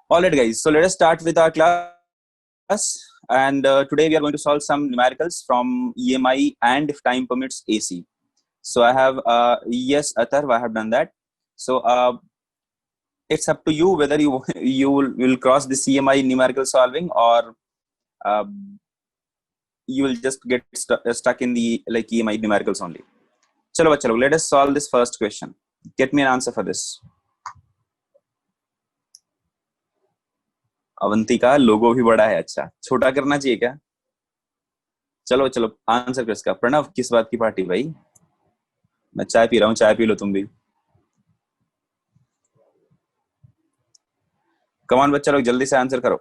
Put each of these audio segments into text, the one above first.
All right, guys. So let us start with our class. And today we are going to solve some numericals from EMI and if time permits AC. So I have, yes, Athar, I have done that. So it's up to you whether you will cross this EMI numerical solving or uh, you will just get stuck in the like EMI numericals only. Chalo, let us solve this first question. Get me an answer for this. Avantika लोगो भी बड़ा है, अच्छा छोटा करना चाहिए क्या? चलो चलो आंसर किसका? प्रणव, किस बात की पार्टी भाई? मैं चाय पी रहा हूँ, चाय पी लो तुम भी। कमान बच्चा लोग जल्दी से आंसर करो।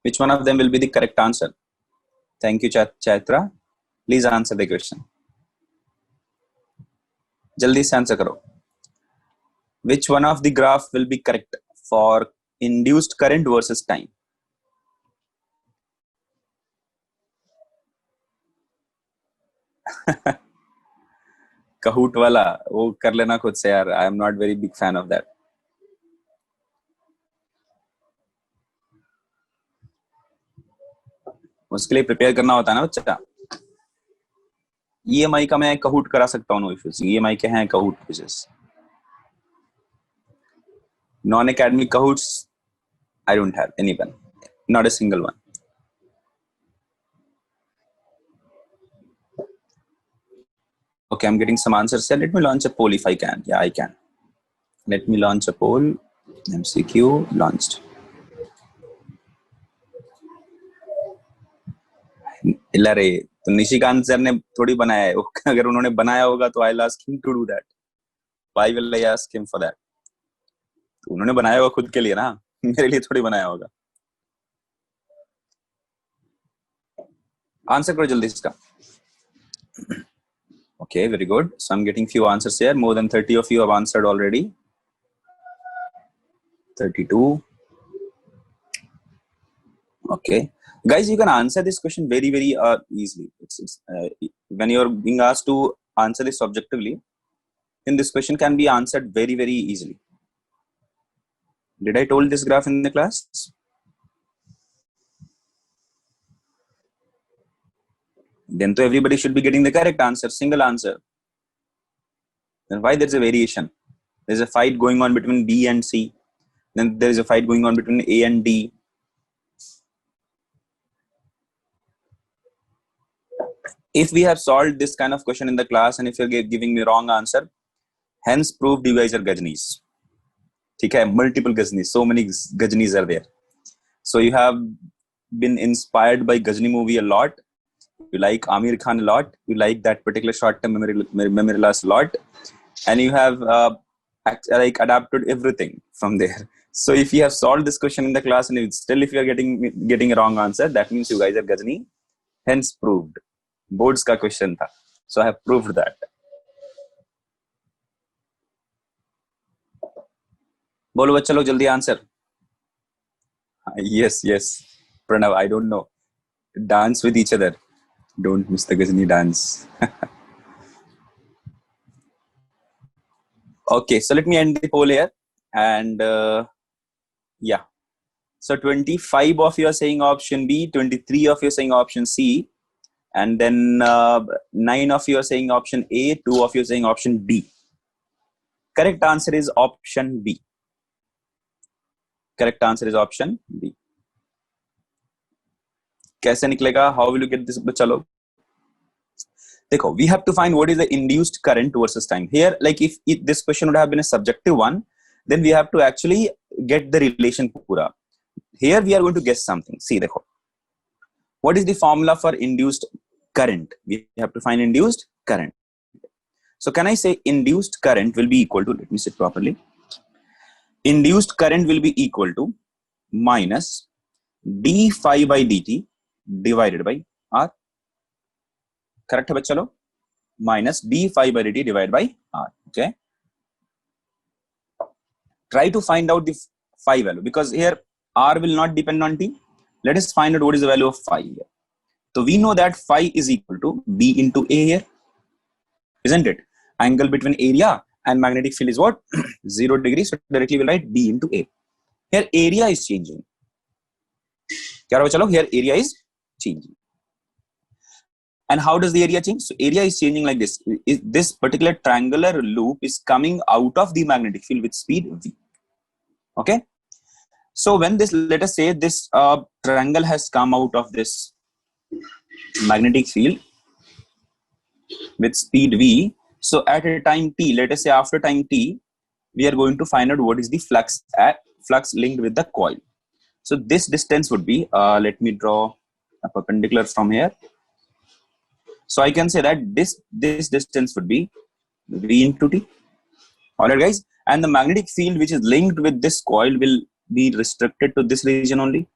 Which one of them will be the correct answer? Thank you, Chaitra. Please answer the question. जल्दी से आंसर करो. Which one of the graph will be correct for induced current versus time? Kahoot वाला वो कर लेना खुद से यार. I am not very big fan of that. उसके लिए प्रिपेयर करना होता है ना बच्चा. EMI का मैं Kahoot करा सकता हूँ. EMI के हैं Kahoot quizzes. Non-academic Kahoots, I don't have anyone. Not a single one. Okay, I'm getting some answers here. Let me launch a poll if I can. Yeah, I can. Let me launch a poll. MCQ launched. इलारे तो Nishikant sir ने थोड़ी बनाया है. अगर उन्होंने बनाया होगा तो I'll ask him to do that. Why will I ask him for that? तो उन्होंने बनाया होगा खुद के लिए ना, मेरे लिए थोड़ी बनाया होगा. आंसर करो जल्दी इसका. Okay, very good. So I'm getting few answers here. More than 30 of you have answered already. 32. Okay. Guys, you can answer this question very easily. When you're being asked to answer this objectively, then this question can be answered very easily. Did I told this graph in the class? Then to everybody should be getting the correct answer, single answer. Then why there's a variation? There's a fight going on between B and C. Then there's a fight going on between A and D. If we have solved this kind of question in the class and if you're giving me wrong answer, hence proved you guys are Gajnis. Okay, multiple Gajnis. So many Gajnis are there. So you have been inspired by Gajni movie a lot. You like Amir Khan a lot. You like that particular short-term memory loss a lot. And you have like adapted everything from there. So if you have solved this question in the class and still if you are getting a wrong answer, that means you guys are Gajni. Hence proved. Boards का question था. So I have proved that. बोलो बच्चा लोग जल्दी answer. Yes. Pranav, I don't know. Dance with each other. Don't miss the Gajni dance. Okay, so let me end the poll here. And yeah. So 25 of you are saying option B, 23 of you are saying option C. And then 9 of you are saying option A, 2 of you are saying option D. Correct answer is option B. Correct answer is option B. कैसे निकलेगा? How will you get this? चलो देखो, we have to find what is the induced current versus time. Here, like if this question would have been a subjective one, then we have to actually get the relation pura. Here we are going to guess something. See, देखो, what is the formula for induced current? We have to find induced current. So can I say induced current will be equal to, let me sit properly. Induced current will be equal to minus d phi by dt divided by R. Correct है बच्चा लोग? Minus d phi by dt divided by R. Okay. Try to find out the phi value because here R will not depend on t. Let us find out what is the value of phi here. So we know that phi is equal to B into A here, isn't it? Angle between area and magnetic field is what? 0 degrees. So directly we'll write B into A. Here area is changing. Here area is changing. And how does the area change? So area is changing like this. This particular triangular loop is coming out of the magnetic field with speed V. Okay. So when this, let us say this triangle has come out of this magnetic field with speed V. So at a time t, let us say after time t, we are going to find out what is the flux linked with the coil. So this distance would be, let me draw a perpendicular from here. So I can say that this distance would be V into T. Alright guys, and the magnetic field which is linked with this coil will be restricted to this region only.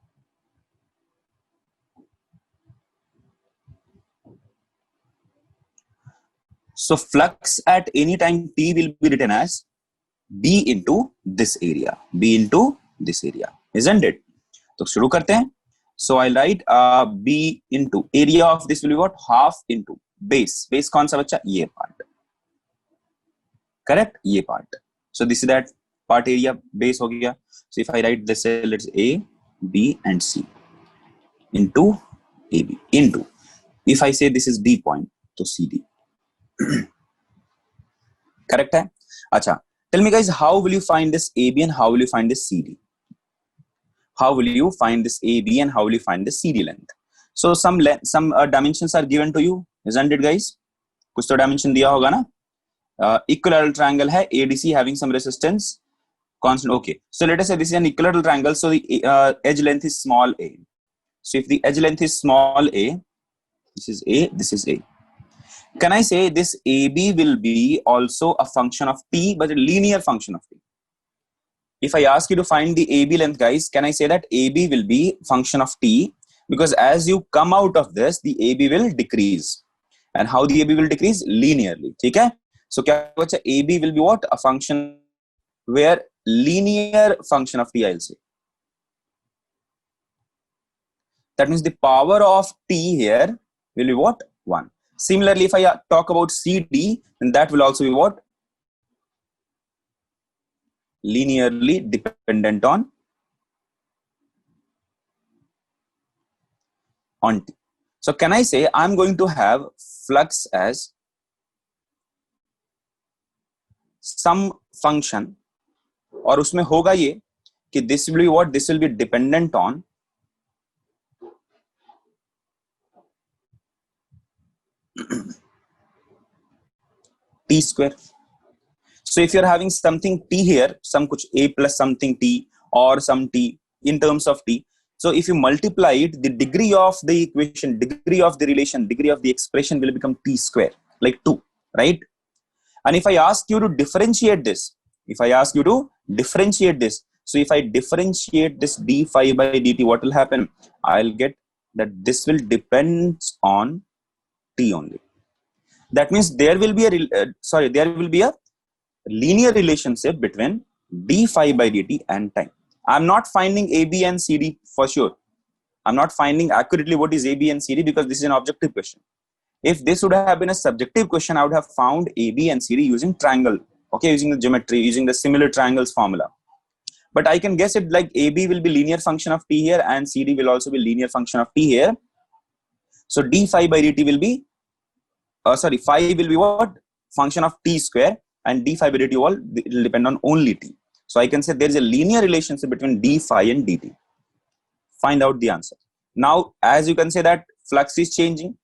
So flux at any time t will be written as B into this area, B into this area, isn't it? So शुरू करते हैं. So I'll write B into area of this will be what? Half into base. Base कौन सा बच्चा? ये part. Correct? ये part. So this is that part area, base हो गया. So if I write this, let's A, B and C into AB into. If I say this is D point, तो CD. Correct है? अच्छा. Tell me guys, how will you find this AB and how will you find this CD? How will you find this AB and how will you find this CD length? So some dimensions are given to you, isn't it guys? कुछ तो dimension दिया होगा ना? Equilateral triangle है, ADC having some resistance, constant. Okay, so let us say this is an equilateral triangle. So the edge length is small a. So if the edge length is small a, this is A, this is A. Can I say this AB will be also a function of T, but a linear function of T? If I ask you to find the AB length, guys, can I say that AB will be function of T? Because as you come out of this, the AB will decrease. And how the AB will decrease? Linearly. Okay? So AB will be what? A function where linear function of T, I'll say. That means the power of T here will be what? 1. Similarly, if I talk about CD, then that will also be what? Linearly dependent on T. So can I say I'm going to have flux as some function, और उसमें होगा ये कि this will be what? This will be dependent on T square. So if you're having something T here, some kuch A plus something T or some T in terms of T. So if you multiply it, the degree of the equation, degree of the relation, degree of the expression will become T square, like 2, right? And if I ask you to differentiate this, so if I differentiate this d phi by dt, what will happen? I'll get that this will depend on T only. That means there will be a linear relationship between d phi by dt and time. I'm not finding AB and CD for sure. I'm not finding accurately what is AB and CD because this is an objective question. If this would have been a subjective question, I would have found AB and CD using triangle, okay, using the geometry, using the similar triangles formula. But I can guess it like AB will be linear function of T here and CD will also be linear function of T here. So d phi by dt will be, phi will be what? Function of T square, and d phi by dt will depend on only T. So I can say there is a linear relationship between d phi and dt. Find out the answer. Now, as you can say that flux is changing.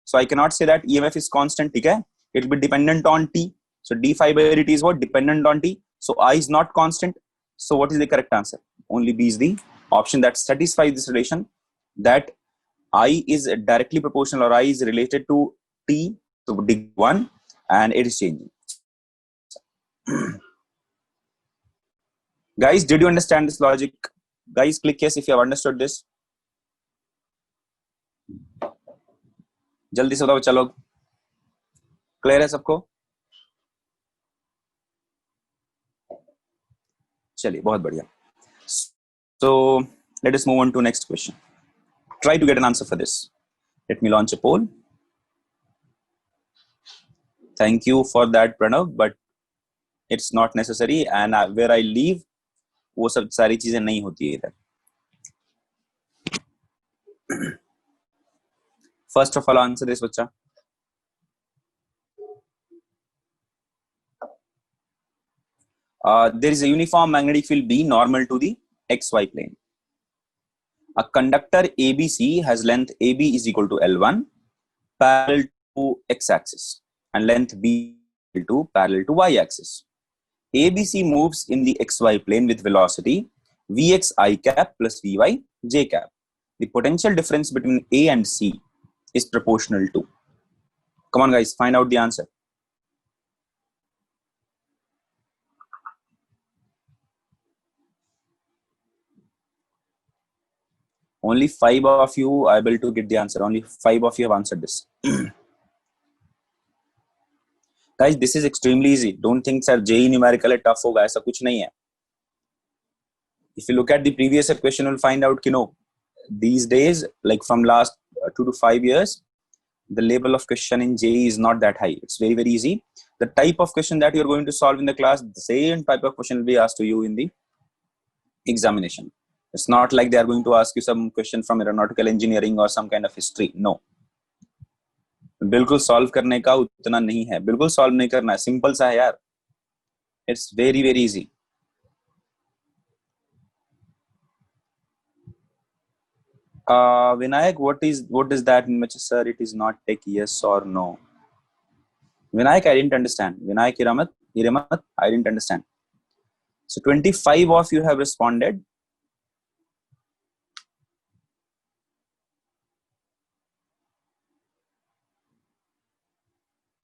So I cannot say that EMF is constant. Okay? It will be dependent on T. So d phi by dt is what? Dependent on T. So I is not constant. So what is the correct answer? Only B is the option that satisfies this relation, that I is directly proportional or I is related to T, so D1, and it is changing. Guys, did you understand this logic? Guys, click yes if you have understood this. जल्दी से बताओ बच्चा लोग, clear है सबको? चलिए, बहुत बढ़िया. So let us move on to next question. Try to get an answer for this. Let me launch a poll. Thank you for that, Pranav, but it's not necessary, and where I leave वो सब सारी चीजें नहीं होती है इधर. First of all, answer this, बच्चा. There is a uniform magnetic field B normal to the XY plane. A conductor ABC has length AB is equal to L1 parallel to x-axis and length B2 parallel to y-axis. ABC moves in the xy plane with velocity Vx I cap plus Vy j cap. The potential difference between A and C is proportional to. Come on guys, find out the answer. Only 5 of you are able to get the answer. Only 5 of you have answered this. Guys, this is extremely easy. Don't think sir JEE numerical है tough होगा, ऐसा कुछ नहीं है. If you look at the previous question, you'll find out कि no, these days, like from last 2 to 5 years, the level of question in JEE is not that high. It's very, very easy. The type of question that you're going to solve in the class, the same type of question will be asked to you in the examination. It's not like they are going to ask you some question from aeronautical engineering or some kind of history. No. बिल्कुल solve करने का उतना नहीं है. बिल्कुल solve नहीं करना है. सिंपल सा है यार. It's very, very easy. Vinayak, what is that in which, sir, it is not take yes or no? Vinayak, I didn't understand. Vinayak Hiramat, I didn't understand. So 25 of you have responded.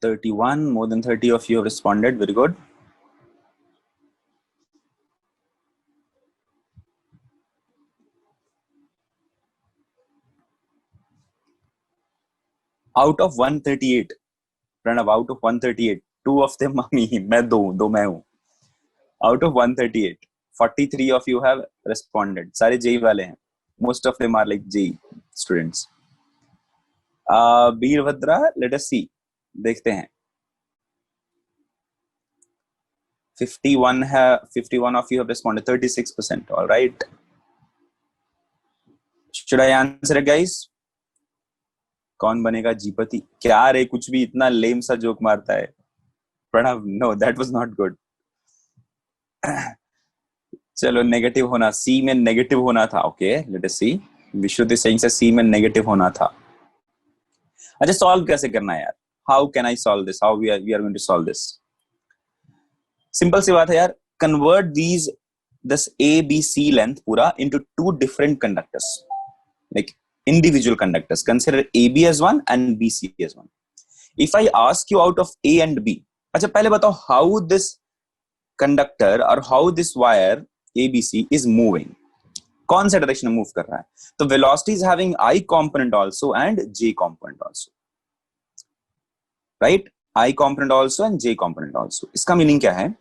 More than 30 of you have responded. Very good. Out of 138, Pranav, out of 138, 2 of them are me. मैं मैं हूँ. Out of 138, 43 of you have responded. सारे JEE वाले हैं. Most of them are like JEE students. Veerbhadra, let us see. देखते हैं. 51 of you have responded. 36%. All right. Should I answer it, guys? कौन बनेगा जीपति? क्या रे, कुछ भी इतना लेम सा जोक मारता है. Pranav, no, that was not good. चलो नेगेटिव होना, सी में नेगेटिव होना था. Okay, let us see. Vishwadeep Singh से सी में नेगेटिव होना था. अच्छा, सॉल्व कैसे करना है यार? How can I solve this? How we are going to solve this? Simple सी बात है यार. Convert these this A B C length पूरा into 2 different conductors, like individual conductors. Consider AB as one and BC as one. If I ask you out of A and B, अच्छा पहले बताओ how this conductor or how this wire ABC is moving. कौन सा direction में move कर रहा है? तो velocity is having I component also and J component also, right? I component also and J component also. इसका मीनिंग क्या है?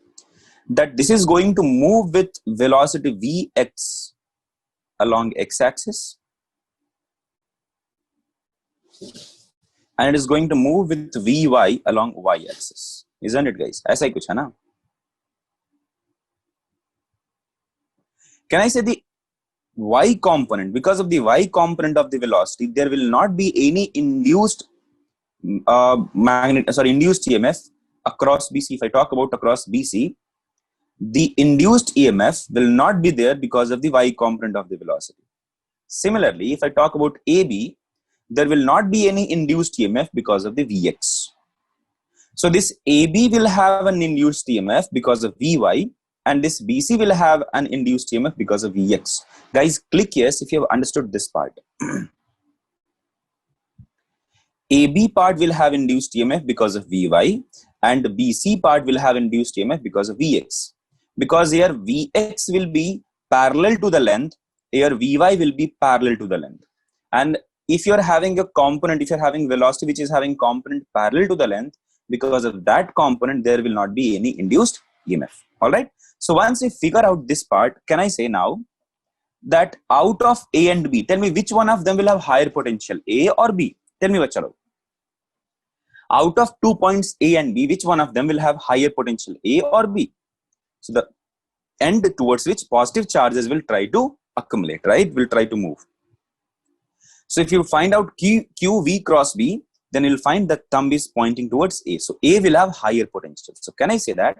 That this is going to move with velocity Vx along x-axis, and it is going to move with Vy along y-axis. Isn't it, guys? ऐसा ही कुछ है ना? Can I say the y component? Because of the y component of the velocity, there will not be any induced induced EMF across BC. If I talk about across BC, the induced EMF will not be there because of the y component of the velocity. Similarly, if I talk about AB, there will not be any induced EMF because of the Vx. So this AB will have an induced EMF because of Vy, and this BC will have an induced EMF because of Vx. Guys, click yes if you have understood this part. AB part will have induced EMF because of Vy, and BC part will have induced EMF because of Vx. Because here Vx will be parallel to the length, here Vy will be parallel to the length. And if you're having a component, if you're having velocity which is having component parallel to the length, because of that component, there will not be any induced EMF. All right. So once we figure out this part, can I say now that out of A and B, tell me which one of them will have higher potential, A or B? Tell me bachcha log, out of 2 points A and B, which one of them will have higher potential, A or B? So the end towards which positive charges will try to accumulate, right, will try to move. So if you find out Q V cross B, then you'll find that thumb is pointing towards A. So A will have higher potential. So can I say that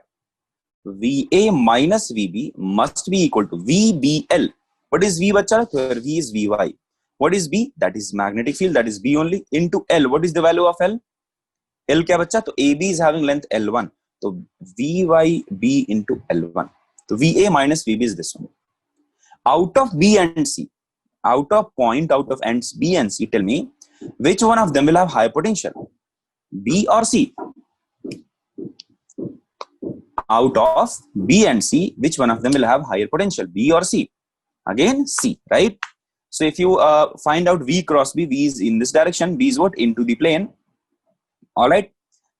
VA minus VB must be equal to VBL? What is V, bacha? Here V is Vy. What is B? That is magnetic field. That is B only. Into L. What is the value of L? L क्या बच्चा? तो AB is having length L1. तो VYB into L1. So VA minus VB is this one. Out of B and C, out of ends B and C, tell me which one of them will have higher potential, B or C? Out of B and C, which one of them will have higher potential, B or C? Again C, right? So if you find out V cross B, V is in this direction, B is what? Into the plane. All right,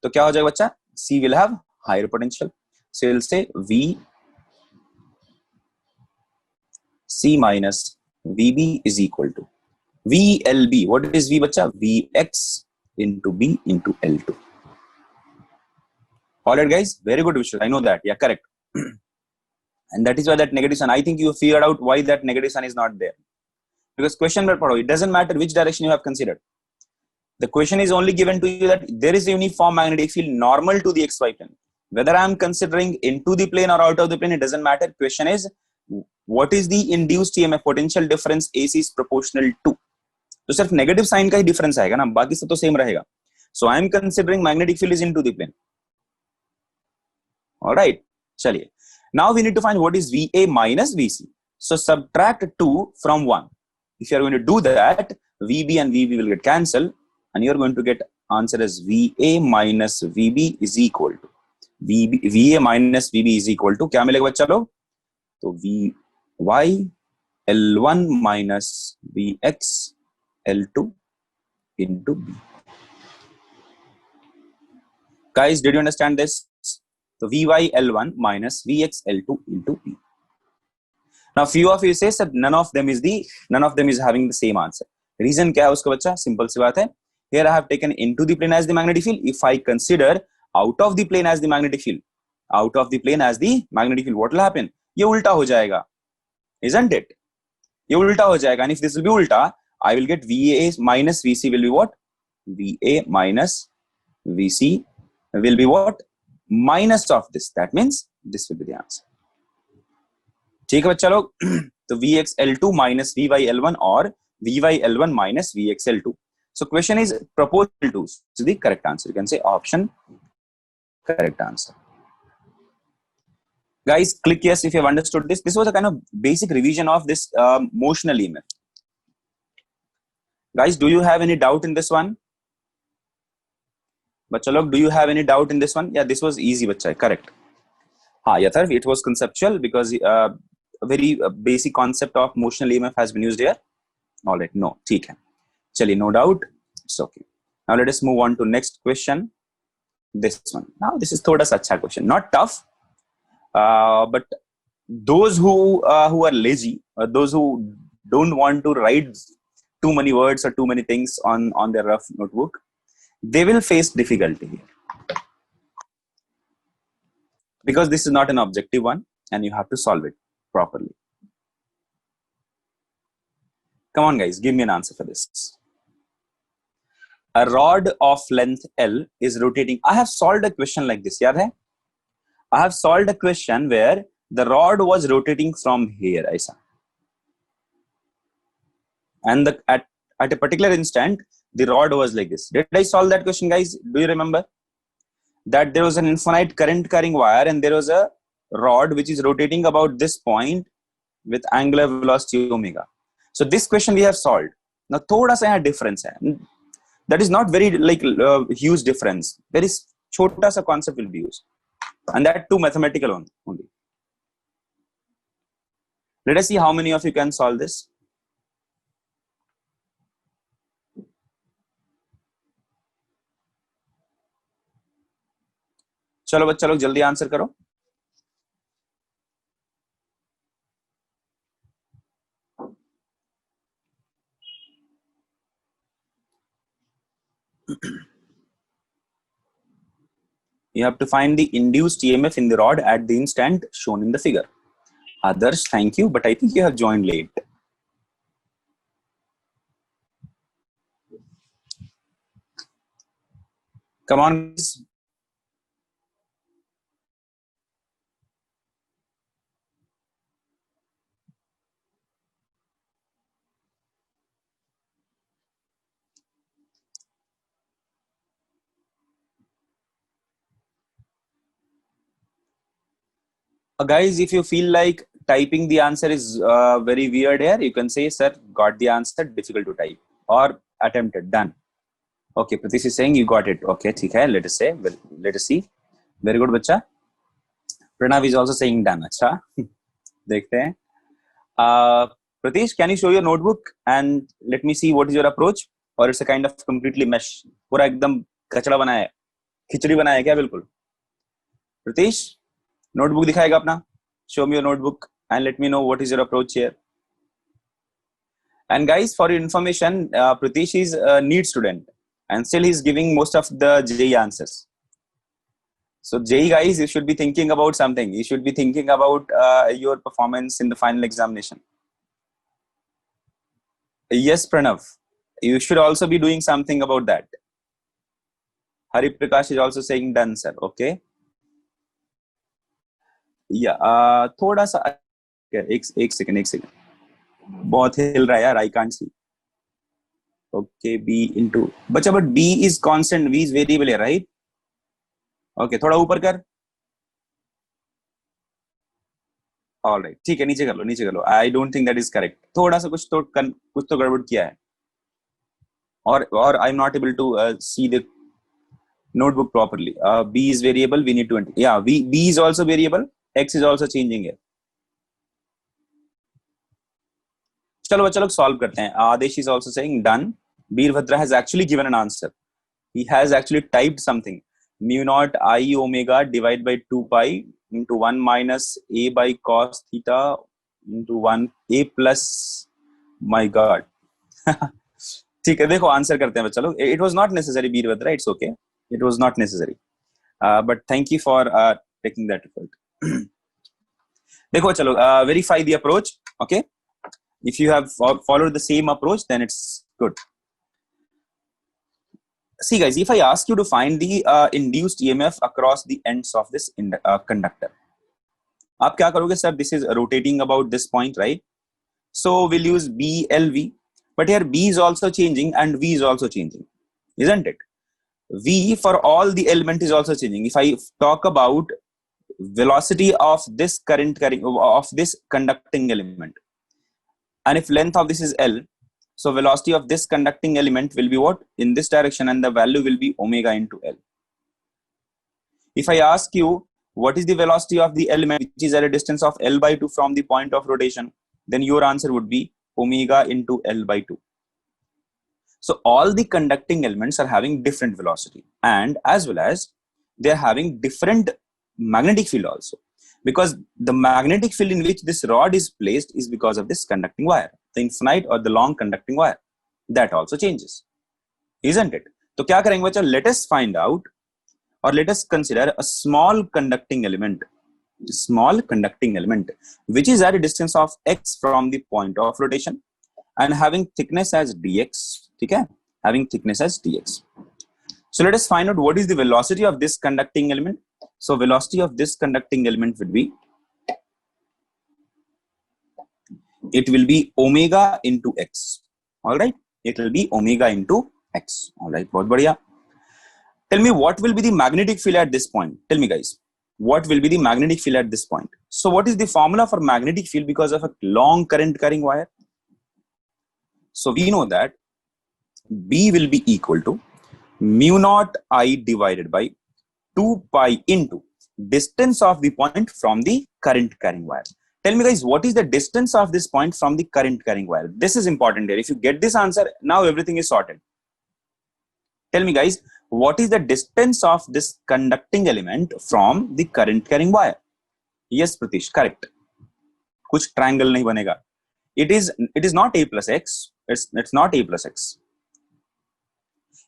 तो क्या हो जाएगा बच्चा? C will have higher potential. So we'll say V C minus VB is equal to VLB. What is V, bacha? Vx into B into L2. All right, guys. Very good, Vishal. I know that. Yeah, correct. And that is why that negative sign. I think you figured out why that negative sign is not there. Because question पर पढ़ो. It doesn't matter which direction you have considered. The question is only given to you that there is a uniform magnetic field normal to the XY plane. Whether I am considering into the plane or out of the plane, it doesn't matter. Question is, what is the induced EMF potential difference AC is proportional to? तो सिर्फ negative sign का ही difference आएगा ना, बाकी सब तो same रहेगा. So I am considering magnetic field is into the plane. Alright, चलिए. Now we need to find what is VA minus VC. So subtract 2 from 1. If you are going to do that, VB and VB will get cancelled and you are going to get answer as VA minus VB is equal to VA minus VB is equal to क्या मिलेगा बच्चा लोग? तो VY L1 minus VX L2 into B. Guys, did you understand this? So Vy L1 minus Vx L2 into B. Now few of you say that none of them is having the same answer. Reason क्या है उसका बच्चा? Simple सी बात है. Here I have taken into the plane as the magnetic field. If I consider out of the plane as the magnetic field, what will happen? ये उल्टा हो जाएगा, isn't it? ये उल्टा हो जाएगा. And if this will be ulta, I will get VA minus VC will be what? VA minus VC will be what? Minus of this. That means this will be the answer. ठीक है बच्चा लोग. तो VX L2 minus VY L1 or VY L1 minus VX L2. So question is proportional to. So the correct answer. You can say option correct answer. Guys, click yes if you have understood this. This was a kind of basic revision of this motional EMF. Guys, do you have any doubt in this one? Bachcha log, do you have any doubt in this one? Yeah, this was easy, bachcha. Correct. हाँ, Yatharv, it was conceptual because a very basic concept of motional EMF has been used here. All right, no, ठीक है. चलिए, no doubt. It's okay. Now let us move on to next question. This one. Now this is थोड़ा सा अच्छा question. Not tough, but those who are lazy, those who don't want to write too many words or too many things on their rough notebook, they will face difficulty here. Because this is not an objective one and you have to solve it properly. Come on guys, give me an answer for this. A rod of length L is rotating. I have solved a question like this. याद है? I have solved a question where the rod was rotating from here. ऐसा. And at a particular instant, the rod was like this. Did I solve that question, guys? Do you remember? That there was an infinite current carrying wire and there was a rod which is rotating about this point with angular velocity omega. So this question we have solved. Now thoda sa yahan difference hai. That is not very like huge difference. Very chota sa concept will be used, and that too mathematical only. Let us see how many of you can solve this. चलो बच्चा लोग जल्दी answer करो. You have to find the induced EMF in the rod at the instant shown in the figure. Others, thank you, but I think you have joined late. Come on, guys. Guys, if you feel like typing the answer is very weird here, you can say, sir, got the answer, difficult to type, or attempted, done. Okay, Pratish is saying you got it. Okay, ठीक है, let us say, well, let us see. Very good, बच्चा. Pranav is also saying done. अच्छा, देखते हैं. Pratish, can you show your notebook and let me see what is your approach? Or it's a kind of completely mesh. पूरा एकदम कचड़ा बनाया है, खिचड़ी बनाया है क्या बिल्कुल? Pratish, notebook दिखाएगा अपना. Show me your notebook and let me know what is your approach here. And guys, for your information, Pratish is a NEET student and still he's giving most of the JEE answers. So JEE guys, you should be thinking about something. You should be thinking about your performance in the final examination. Yes, Pranav, you should also be doing something about that. Hari Prakash is also saying done, sir. Okay. Yeah. थोड़ा सा एक second बहुत हिल रहा है यार. I can't see. Okay, B into बच्चा, but B is constant, V is variable है, right? Okay, थोड़ा ऊपर कर. All right, ठीक है, नीचे कर लो. I don't think that is correct. थोड़ा सा कुछ तो गड़बड़ किया है. Or I'm not able to see the notebook properly. B is variable. We need to enter. Yeah, B is also variable. X is also changing here. चलो बच्चा लोग solve करते हैं. Adesh is also saying done. Veerbhadra has actually given an answer. He has actually typed something. Mu naught I omega divided by 2 pi into 1 minus A by cos theta into 1 A plus. My God. ठीक है, देखो answer करते हैं बच्चा लोग. It was not necessary, Veerbhadra. It's okay. It was not necessary. But thank you for taking that effort. देखो चलो, verify the approach. Okay. If you have followed the same approach, then it's good. See guys, if I ask you to find the induced EMF across the ends of this conductor, आप क्या करोगे sir? This is rotating about this point, right? So we'll use BLV, but here B is also changing and V is also changing, isn't it? V for all the element is also changing. If I talk about velocity of this of this conducting element, and if length of this is L, so velocity of this conducting element will be what? In this direction, and the value will be omega into L. If I ask you what is the velocity of the element which is at a distance of L by 2 from the point of rotation, then your answer would be omega into L by 2. So all the conducting elements are having different velocity, and as well as they are having different magnetic field also, because the magnetic field in which this rod is placed is because of this conducting wire, the infinite or the long conducting wire. That also changes, isn't it? So क्या करेंगे बच्चा? Let us find out, or let us consider a small conducting element which is at a distance of x from the point of rotation and having thickness as dx. ठीक है, having thickness as dx. So let us find out what is the velocity of this conducting element. So velocity of this conducting element would be, it will be omega into x. All right, it will be omega into x. All right, बहुत बढ़िया. Tell me what will be the magnetic field at this point. Tell me guys, what will be the magnetic field at this point? So what is the formula for magnetic field because of a long current carrying wire? So we know that B will be equal to mu naught I divided by 2 pi into distance of the point from the current carrying wire. Tell me guys, what is the distance of this point from the current carrying wire? This is important here. If you get this answer, now everything is sorted. Tell me guys, what is the distance of this conducting element from the current carrying wire? Yes, Pratish, correct. कुछ triangle नहीं बनेगा. It is not a plus x. It's not a plus x.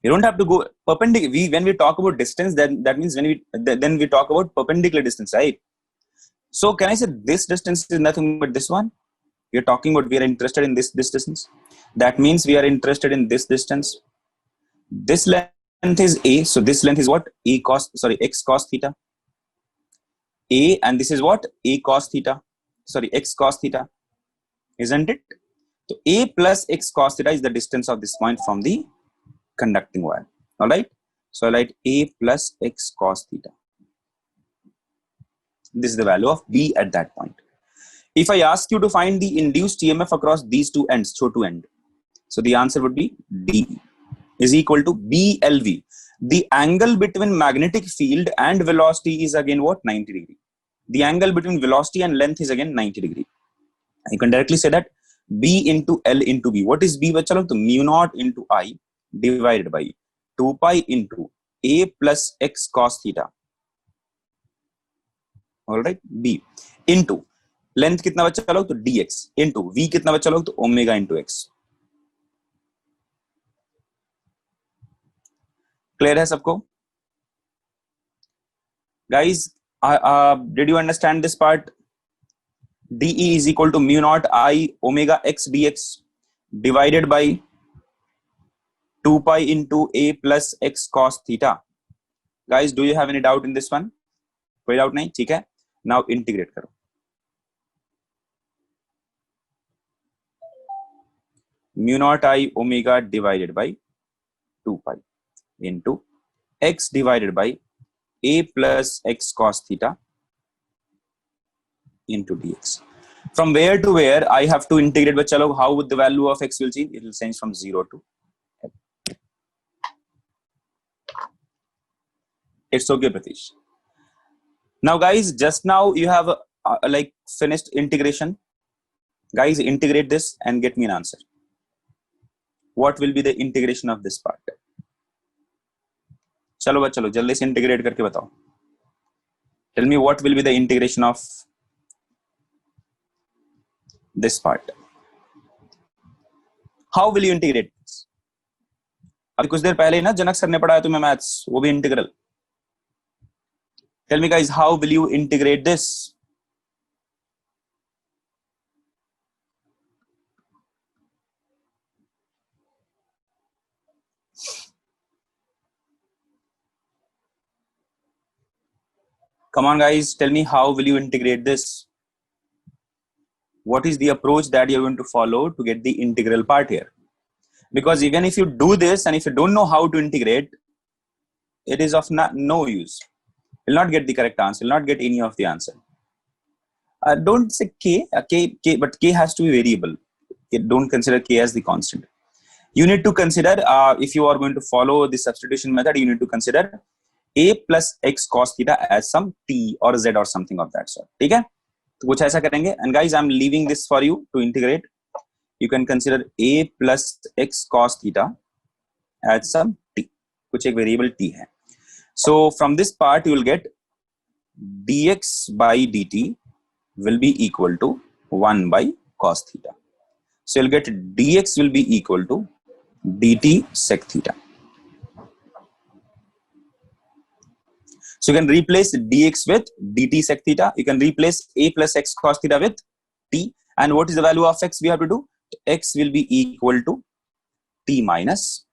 You don't have to go perpendicular. When we talk about distance, that means then we talk about perpendicular distance, right? So can I say this distance is nothing but this one? We are talking about, we are interested in this distance. That means we are interested in this distance. This length is a, so this length is what? X cos theta. A, and this is what? A cos theta. X cos theta, isn't it? So a plus x cos theta is the distance of this point from the conducting wire. All right. So I write a plus x cos theta. This is the value of B at that point. If I ask you to find the induced EMF across these two ends, two end, so the answer would be D is equal to BLV. The angle between magnetic field and velocity is again what? 90 degree. The angle between velocity and length is again 90 degree. You can directly say that B into L into B. What is B? Chalo, to mu naught into I divided by 2 pi into A plus x cos theta. All right, B into length कितना बचा लोग? तो dx into V कितना बचा लोग? तो omega into x. Clear है सबको? Guys, did you understand this part? dE is equal to mu naught I omega x dx divided by 2 pi into A plus x cos theta. Guys, do you have any doubt in this one? कोई doubt नहीं? ठीक है, now integrate करो. mu naught I omega divided by 2 pi into x divided by A plus x cos theta into dx. From where to where I have to integrate? But chalo, how would the value of x will change? It will change from 0 to L. It's okay, Pratish. Now guys, just now you have like finished integration. Guys, integrate this and get me an answer. What will be the integration of this part? चलो जल्दी से integrate करके बताओ. Tell me what will be the integration of this part. How will you integrate this? अभी कुछ देर पहले ही ना जनक sir ने पढ़ाया तुम्हें मैथ्स, वो भी integral. Tell me guys, how will you integrate this? Come on guys, tell me how will you integrate this? What is the approach that you're going to follow to get the integral part here? Because even if you do this and if you don't know how to integrate, it is of no use. You'll not get the correct answer. You'll not get any of the answer. Don't say K, but K has to be variable. Don't consider K as the constant. You need to consider, if you are going to follow the substitution method, you need to consider A plus x cos theta as some T or Z or something of that sort. ठीक है? तो कुछ ऐसा करेंगे. And guys, I'm leaving this for you to integrate. You can consider A plus x cos theta as some T. कुछ एक variable T है. So from this part, you will get dx by dt will be equal to 1 by cos theta. So you'll get dx will be equal to dt sec theta. So you can replace dx with dt sec theta. You can replace a plus x cos theta with t. And what is the value of x we have to do? X will be equal to t minus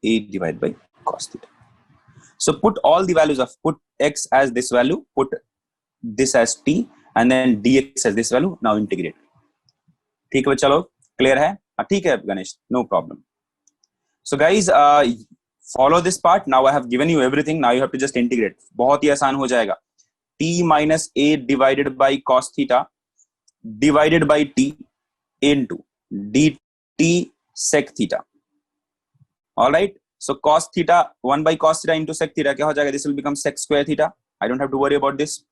a divided by cos theta. So put all the values of, put x as this value, put this as t, and then dx as this value. Now integrate. ठीक है चलो, clear है? ठीक है Ganesh, no problem. So guys, follow this part. Now I have given you everything. Now you have to just integrate. बहुत ही आसान हो जाएगा. T minus a divided by cos theta divided by t into dt sec theta. All right. So cos theta 1 by cos theta into sec theta क्या हो जाएगा? This will become sec square theta. I don't have to worry about this.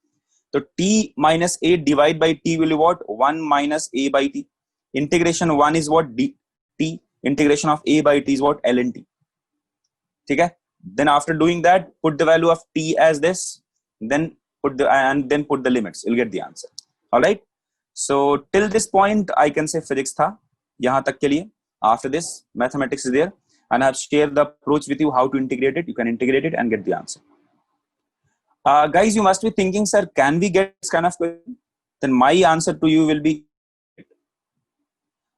So t minus a divided by t will be what? 1 minus a by t. Integration 1 is what? dt. Integration of a by t is what? ln t. ठीक है? Then after doing that, put the value of t as this. Then put the limits. You'll get the answer. All right. So till this point, I can say physics था यहाँ तक के लिए. After this, mathematics is there, and I have shared the approach with you how to integrate it. You can integrate it and get the answer. Guys, you must be thinking, sir, can we get this kind of question? Then my answer to you will be,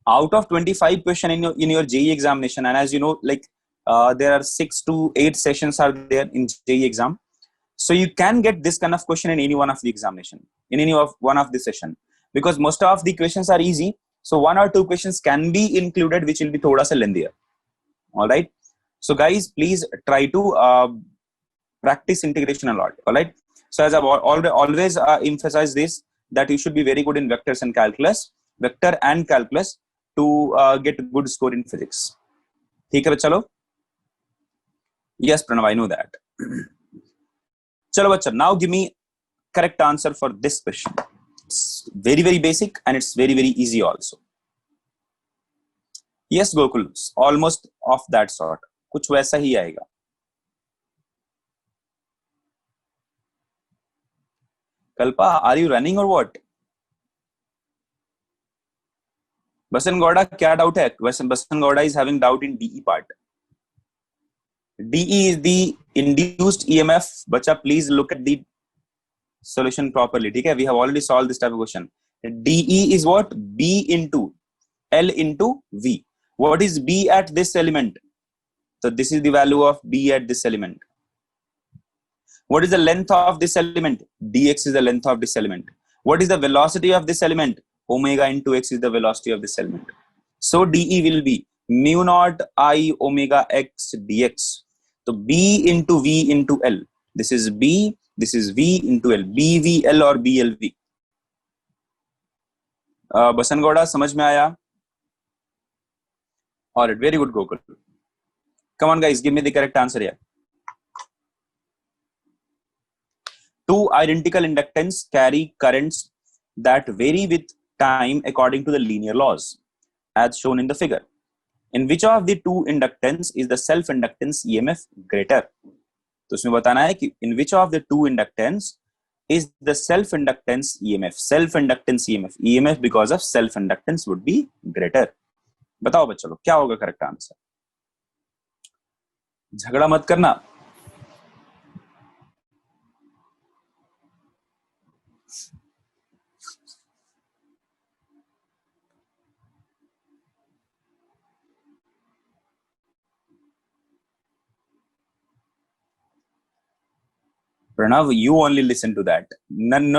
out of 25 question in your JEE examination, and as you know, like there are 6 to 8 sessions are there in JEE exam, so you can get this kind of question in any one of the examination, in any of one of the session, because most of the questions are easy. So 1 or 2 questions can be included which will be thoda sa lengthier. All right, so guys, please try to practice integration a lot. All right, so as I've always emphasized this, that you should be very good in vectors and calculus, vector and calculus, to get good score in physics. ठीक है चलो. Yes, Pranav, I know that. चलो बच्चा, now give me correct answer for this question. It's very very basic and it's very very easy also. Yes, Gokul, almost of that sort. कुछ वैसा ही आएगा. Kalpa, are you running or what? Basan Gowda, क्या doubt है? Basan Gowda is having doubt in DE part. DE is the induced EMF. Bacha, please look at the solution properly. Okay? We have already solved this type of question. DE is what? B into L into V. What is B at this element? So this is the value of B at this element. What is the length of this element? Dx is the length of this element. What is the velocity of this element? Omega into x is the velocity of this element. So dE will be mu naught I omega x dx. So B into V into L. This is B, this is V into L. BVL or BLV. Basan Gowda, समझ में आया? Alright, very good, Gokul. Come on, guys, give me the correct answer here. Two identical inductance carry currents that vary with time according to the linear laws, as shown in the figure. In which of the two inductance is the self-inductance EMF greater? तो उसमें बताना है कि in which of the two inductance is the self-inductance EMF? Self-inductance EMF because of self-inductance would be greater. बताओ बच्चों लोग, क्या होगा करेक्ट आंसर? झगड़ा मत करना. Pranav, you only listen to that. None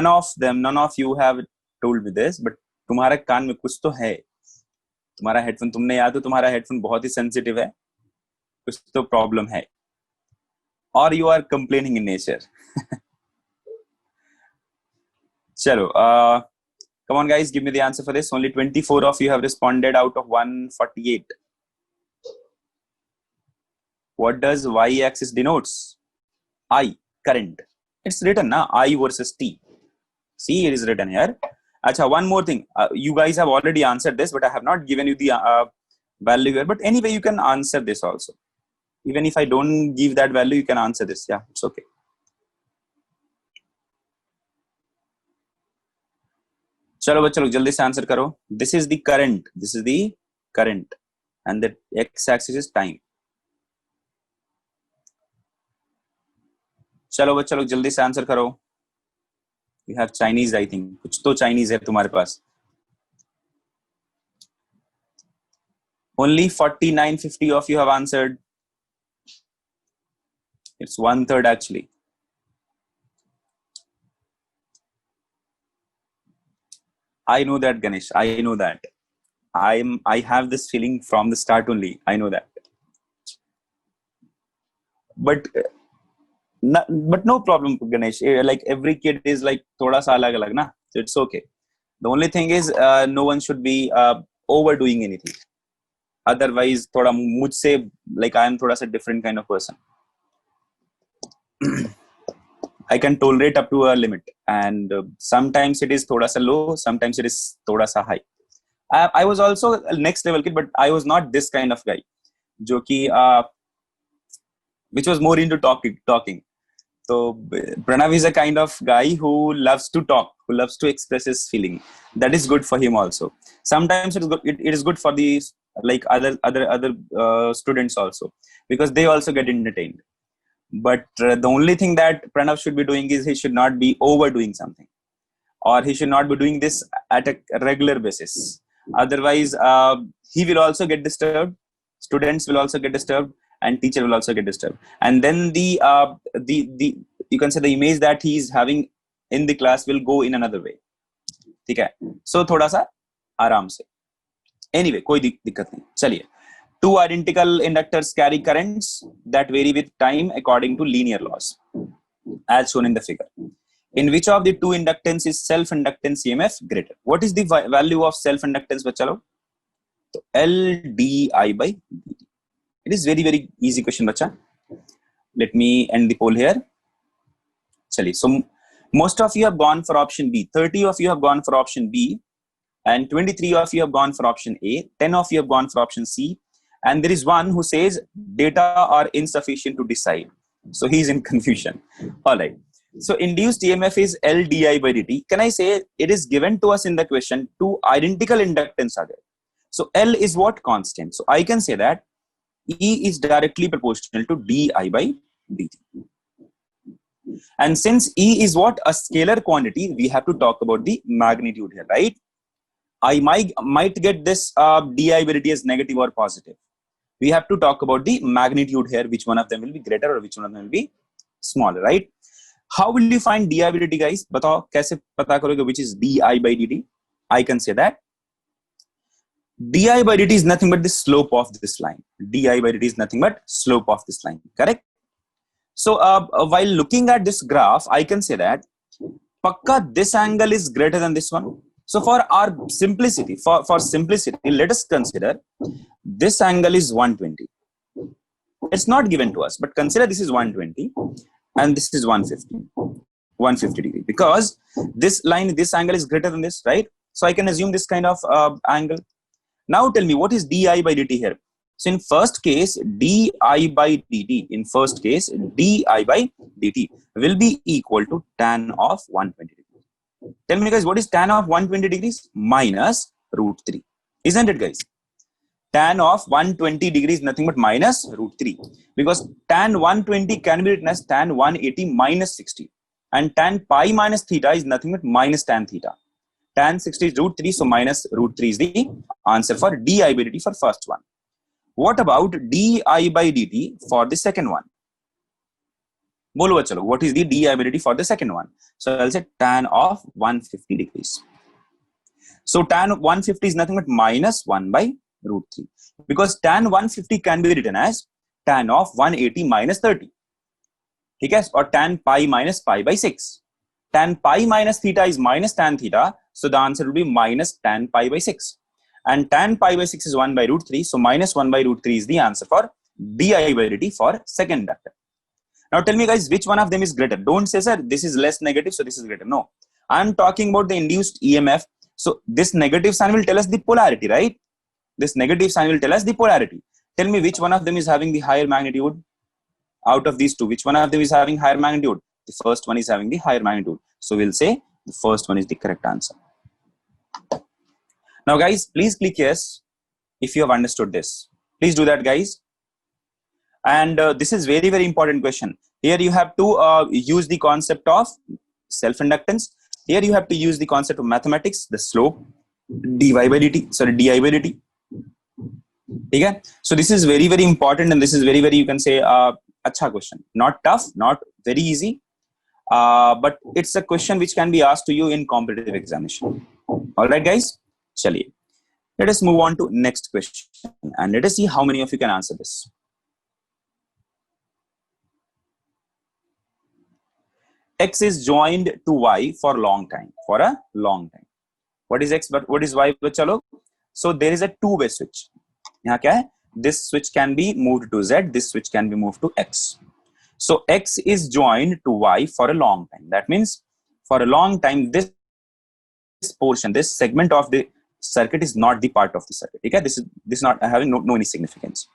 of them, none of you have told me this, but तुम्हारे कान में कुछ तो है. तुम्हारा हेडफोन, तुमने याद हो, तुम्हारा हेडफोन बहुत ही सेंसिटिव है. कुछ तो प्रॉब्लम है. Or you are complaining in nature. चलो, come on guys, give me the answer for this. Only 24 of you have responded out of 148. What does y-axis denotes? I, current. It's written na, I versus T. See, it is written here. Acha, one more thing. You guys have already answered this, but I have not given you the value here. But anyway, you can answer this also. Even if I don't give that value, you can answer this. Yeah, it's okay. चलो बच्चों लोग जल्दी से answer करो. This is the current. This is the current, and the x-axis is time. चलो बच्चों लोग जल्दी से आंसर करो. You have Chinese, I think. कुछ तो Chinese है तुम्हारे पास. Only 49-50 of you have answered. It's 1/3 actually. I know that, Ganesh. I know that. I have this feeling from the start only. I know that. But no problem, Ganesh. Like every kid is like thoda sa alag alag na. So it's okay. The only thing is no one should be overdoing anything. Otherwise, thoda mujhse, like I am thoda sa different kind of person. I can tolerate up to a limit, and sometimes it is thoda sa low, sometimes it is thoda sa high. I was also a next level kid, but I was not this kind of guy, jo ki which was more into talking. So Pranav is a kind of guy who loves to talk, who loves to express his feeling. That is good for him also. Sometimes it is good for the like other students also, because they also get entertained. But the only thing that Pranav should be doing is he should not be overdoing something, or he should not be doing this at a regular basis. Otherwise he will also get disturbed, students will also get disturbed, and teacher will also get disturbed, and then the you can say the image that he is having in the class will go in another way. ठीक है, so थोड़ा सा आराम से. Anyway, कोई दिक्कत नहीं. चलिए, two identical inductors carry currents that vary with time according to linear laws, as shown in the figure. In which of the two inductance is self-inductance EMF greater? What is the value of self-inductance, बच्चा लोग? तो L di by dt. It is very easy question, बच्चा. Let me end the poll here. चलिए, so most of you have gone for option B. 30 of you have gone for option B, and 23 of you have gone for option A. 10 of you have gone for option C, and there is one who says data are insufficient to decide. So he is in confusion. All right. So induced EMF is L di by dt. Can I say it is given to us in the question two identical inductance are there. So L is what? Constant. So I can say that E is directly proportional to di by dt. And since E is what? A scalar quantity, we have to talk about the magnitude here, right? I might get this di by dt as negative or positive. We have to talk about the magnitude here, which one of them will be greater or which one of them will be smaller, right? How will you find di by dt, guys? बताओ कैसे पता करोगे which is di by dt? I can say that di by dt is nothing but the slope of this line. Di by dt is nothing but slope of this line, correct? So while looking at this graph, I can say that pakka this angle is greater than this one. So for our simplicity, for simplicity, let us consider this angle is 120. It's not given to us, but consider this is 120 and this is 150 degree, because this line, this angle is greater than this, right? So I can assume this kind of angle. Now tell me, what is di by dt here? So in first case, di by dt, by dt will be equal to tan of 120 degrees. Tell me, guys, what is tan of 120 degrees? Minus root 3. Isn't it, guys? Tan of 120 degrees is nothing but minus root 3. Because tan 120 can be written as tan 180 minus 60. And tan pi minus theta is nothing but minus tan theta. Tan 60 is root 3, so minus root 3 is the answer for di by dt for first one. What about di by dt for the second one? Bolo chalo, what is the di by dt for the second one? So I'll say tan of 150 degrees. So tan 150 is nothing but minus 1 by root 3. Because tan 150 can be written as tan of 180 minus 30. Okay? Or tan pi minus pi by 6. Tan pi minus theta is minus tan theta. So the answer will be minus tan pi by 6. And tan pi by 6 is 1 by root 3. So minus 1 by root 3 is the answer for di by dt for second inductor. Now tell me, guys, which one of them is greater? Don't say, sir, this is less negative, so this is greater. No. I'm talking about the induced EMF. So this negative sign will tell us the polarity, right? This negative sign will tell us the polarity. Tell me which one of them is having the higher magnitude out of these two. Which one of them is having higher magnitude? The first one is having the higher magnitude. So we'll say the first one is the correct answer. Now, guys, please click yes if you have understood this. Please do that, guys. And this is very, very important question. Here you have to use the concept of self-inductance. Here you have to use the concept of mathematics, the slope, di by dt. Okay? So this is very, very important, and this is very, very, you can say, acha question. Not tough, not very easy, but it's a question which can be asked to you in competitive examination. All right, guys? Chaliye. Let us move on to next question, and let us see how many of you can answer this. X is joined to Y for a long time. What is X but what is Y? Chalo. So there is a two-way switch. This switch can be moved to Z. This switch can be moved to X. So X is joined to Y for a long time. That means for a long time, this portion, this segment of the circuit is not the part of the circuit. Okay? This is not having no any significance.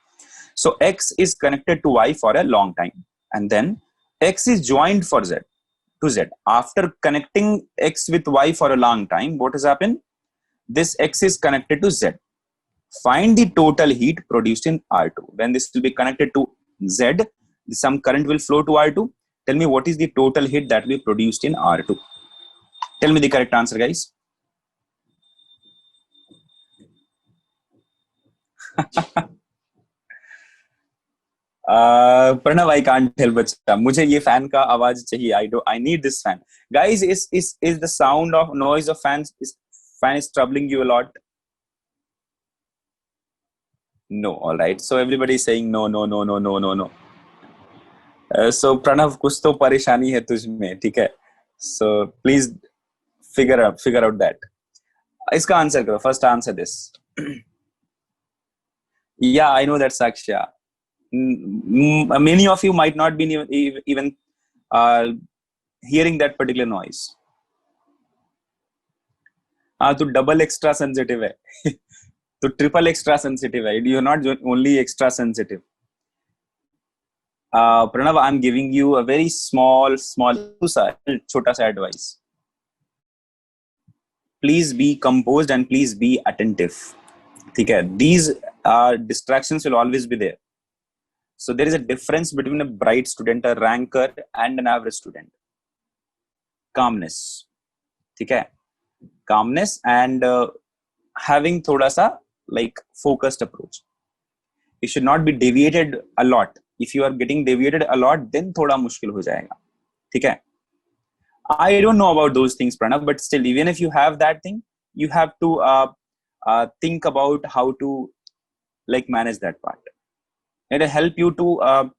So X is connected to Y for a long time, and then X is joined for Z. to Z. After connecting X with Y for a long time, what has happened? This X is connected to Z. Find the total heat produced in R2. When this will be connected to Z, some current will flow to R2. Tell me what is the total heat that will be produced in R2. Tell me the correct answer, guys. Pranav, I can't help बच्चा, मुझे ये fan का आवाज चाहिए. I need this fan. Guys, is the sound of noise of fan is troubling you a lot? No. All right, so everybody is saying no. So Pranav, कुछ तो परेशानी है तुझ में, ठीक है? So please figure out that. इसका answer करो. First answer this. Yeah, I know that, Sakshya. Many of you might not be even hearing that particular noise. तो डबल एक्स्ट्रा सेंसिटिव है. तो ट्रिपल एक्स्ट्रा सेंसिटिव है. You are not only extra sensitive. Pranav, I'm giving you a very small छोटा सा advice. Please be composed and please be attentive. ठीक है? These distractions will always be there. So there is a difference between a bright student, a ranker, and an average student. Calmness. ठीक है? Calmness and having थोड़ा सा like focused approach. It should not be deviated a lot. If you are getting deviated a lot, then थोड़ा मुश्किल हो जाएगा. ठीक है? I don't know about those things, Pranav, but still, even if you have that thing, you have to think about how to like manage that part. It'll help you to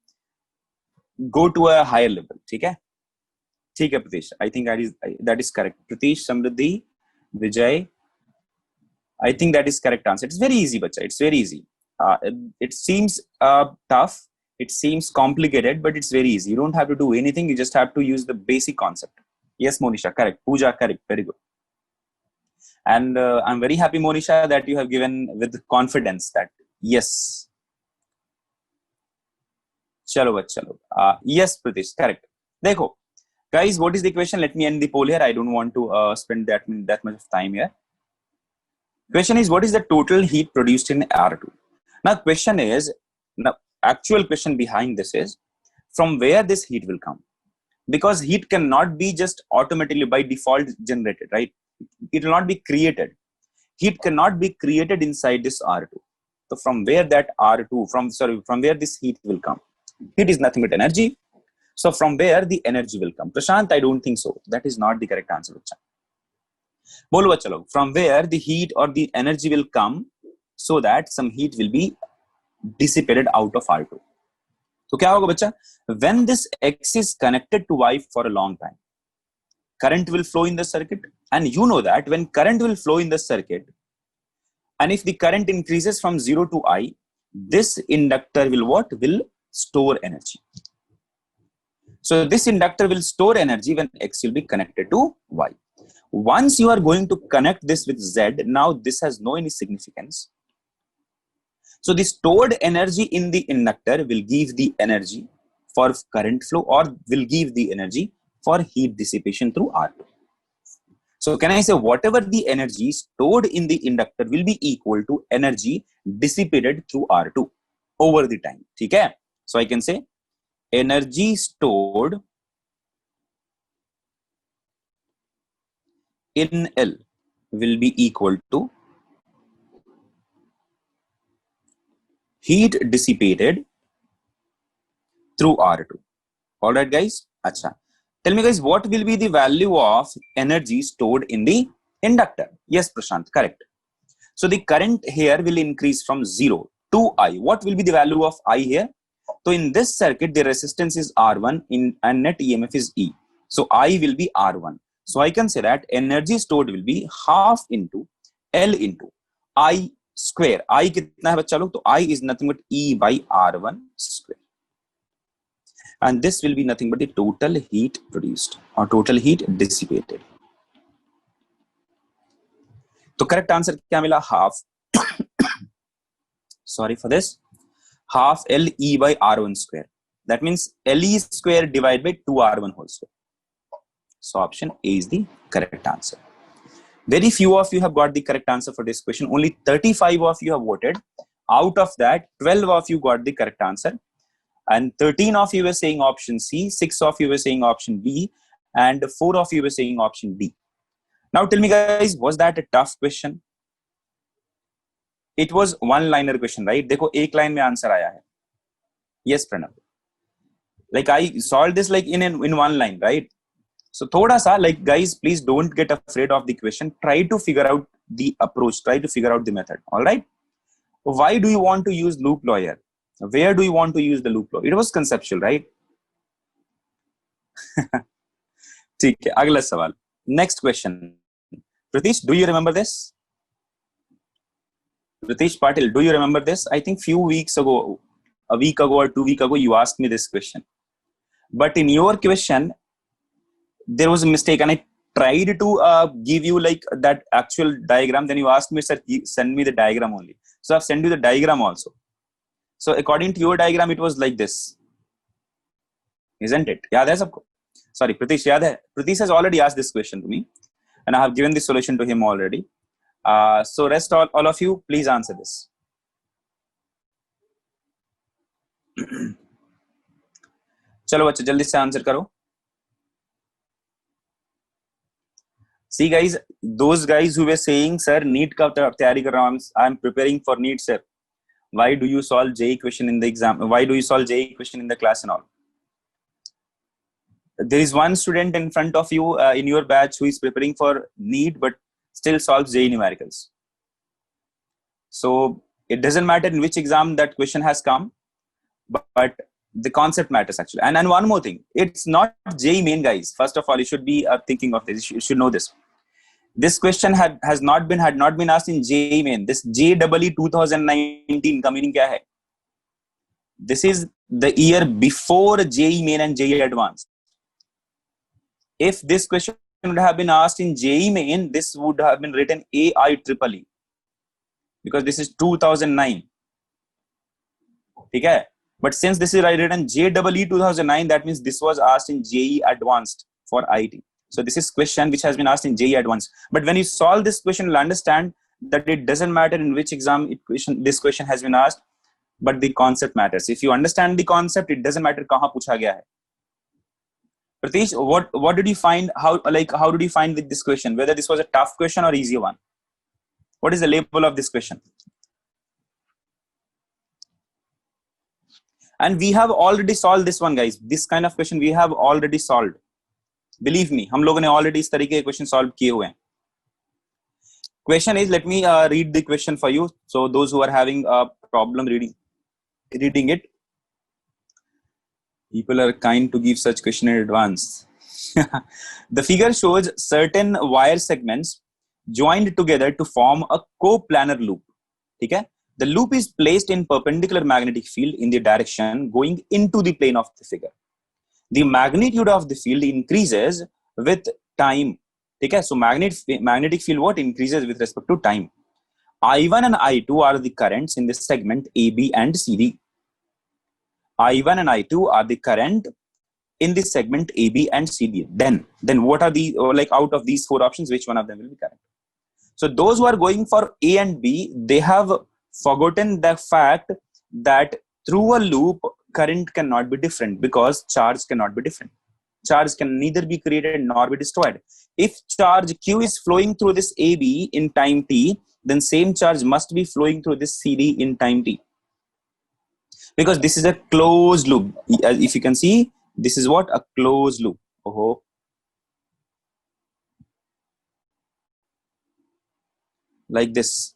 go to a higher level. ठीक है? ठीक है, Pratish. I think that is correct. Pratish, Samriddhi, Vijay. I think that is correct answer. It's very easy, bacha. It's very easy. It seems tough. It seems complicated, but it's very easy. You don't have to do anything. You just have to use the basic concept. Yes, Monisha, correct. Pooja, correct. Very good. And I'm very happy, Monisha, that you have given with confidence that yes. Chalo, chalo. Yes, Pratish, correct. Dekho, guys, what is the question? Let me end the poll here. I don't want to spend that much of time here. Question is, what is the total heat produced in R2? Now, actual question behind this is, from where this heat will come? Because heat cannot be just automatically by default generated, right? It will not be created. Heat cannot be created inside this R2. So from where that from where this heat will come? Heat is nothing but energy. So from where the energy will come? Prashant, I don't think so. That is not the correct answer. Bolo chalo. From where the heat or the energy will come so that some heat will be dissipated out of R2. So kya hoga bacha? When this X is connected to Y for a long time, current will flow in the circuit. And you know that when current will flow in the circuit, and if the current increases from 0 to I, this inductor will what? Will store energy. So this inductor will store energy when X will be connected to Y. Once you are going to connect this with Z, now this has no any significance. So the stored energy in the inductor will give the energy for current flow or will give the energy for heat dissipation through R2. So can I say whatever the energy stored in the inductor will be equal to energy dissipated through R2 over the time. Okay? So I can say energy stored in L will be equal to heat dissipated through R2. All right, guys? Acha. Tell me, guys, what will be the value of energy stored in the inductor? Yes, Prashant, correct. So the current here will increase from 0 to I. What will be the value of I here? So in this circuit, the resistance is R1 and net EMF is E. So I will be R1. So I can say that energy stored will be half into L into I square. I kitna hai bachcha log? So I is nothing but E by R1 square. And this will be nothing but the total heat produced or total heat dissipated. So correct answer kya mila? Half. Sorry for this. Half LE by R1 square. That means LE square divided by 2R1 whole square. So option A is the correct answer. Very few of you have got the correct answer for this question. Only 35 of you have voted. Out of that, 12 of you got the correct answer. And 13 of you were saying option C, 6 of you were saying option B, and 4 of you were saying option D. Now tell me guys, was that a tough question? It was one-liner question, right? देखो एक line में answer आया है. Yes, Pranav. Like I solved this like in one line, right? So thoda sa, like guys, please don't get afraid of the question. Try to figure out the approach. Try to figure out the method. All right. Why do you want to use loop law here? Where do you want to use the loop law? It was conceptual, right? ठीक है, अगला सवाल. Next question. Pratish, do you remember this? Pratish Patil, do you remember this? I think few weeks ago, a week ago or 2 weeks ago, you asked me this question. But in your question, there was a mistake, and I tried to give you like that actual diagram. Then you asked me, sir, send me the diagram only. So I've sent you the diagram also. So according to your diagram, it was like this, isn't it? याद है सबको? Sorry, Pratish, याद है? Pratish has already asked this question to me, and I have given the solution to him already. So rest all of you, please answer this. चलो बच्चे जल्दी से answer करो. See guys, those guys who were saying, sir, NEET का तैयारी कर रहा हूँ, I'm preparing for NEET, sir. Why do you solve JEE question in the exam? Why do you solve JEE question in the class and all? There is one student in front of you in your batch who is preparing for NEET but still solves JEE numericals. So it doesn't matter in which exam that question has come, but the concept matters actually. And one more thing, it's not JEE main, guys. First of all, you should be thinking of this. You should know this. This question had not been asked in JEE main. This JEE 2019 का meaning क्या है? This is the year before JEE main and JEE advanced. If this question would have been asked in JEE main, this would have been written AIEEE because this is 2009. ठीक है? But since this is written JEE 2009, that means this was asked in JEE advanced for IT. So this is question which has been asked in JEE advanced. But when you solve this question, you'll understand that it doesn't matter in which exam this question has been asked, but the concept matters. If you understand the concept, it doesn't matter कहाँ पूछा गया है. Pratish, what did you find? How did you find with this question? Whether this was a tough question or easy one? What is the label of this question? And we have already solved this one, guys. This kind of question we have already solved. Believe me, हम लोगों ने already इस तरीके के question solve किए हुए हैं. Question is, let me read the question for you. So those who are having a problem reading it, people are kind to give such question in advance. The figure shows certain wire segments joined together to form a coplanar loop. ठीक है? The loop is placed in perpendicular magnetic field in the direction going into the plane of the figure. The magnitude of the field increases with time. ठीक है? So magnetic field what increases with respect to time. I1 and I2 are the currents in the segment AB and CD. I1 and I2 are the current in the segment AB and CD. Then what are the out of these four options, which one of them will be correct? So those who are going for A and B, they have forgotten the fact that through a loop, current cannot be different because charge cannot be different. Charge can neither be created nor be destroyed. If charge Q is flowing through this AB in time t, then same charge must be flowing through this CD in time t. Because this is a closed loop. If you can see, this is what? A closed loop. Oh. Like this.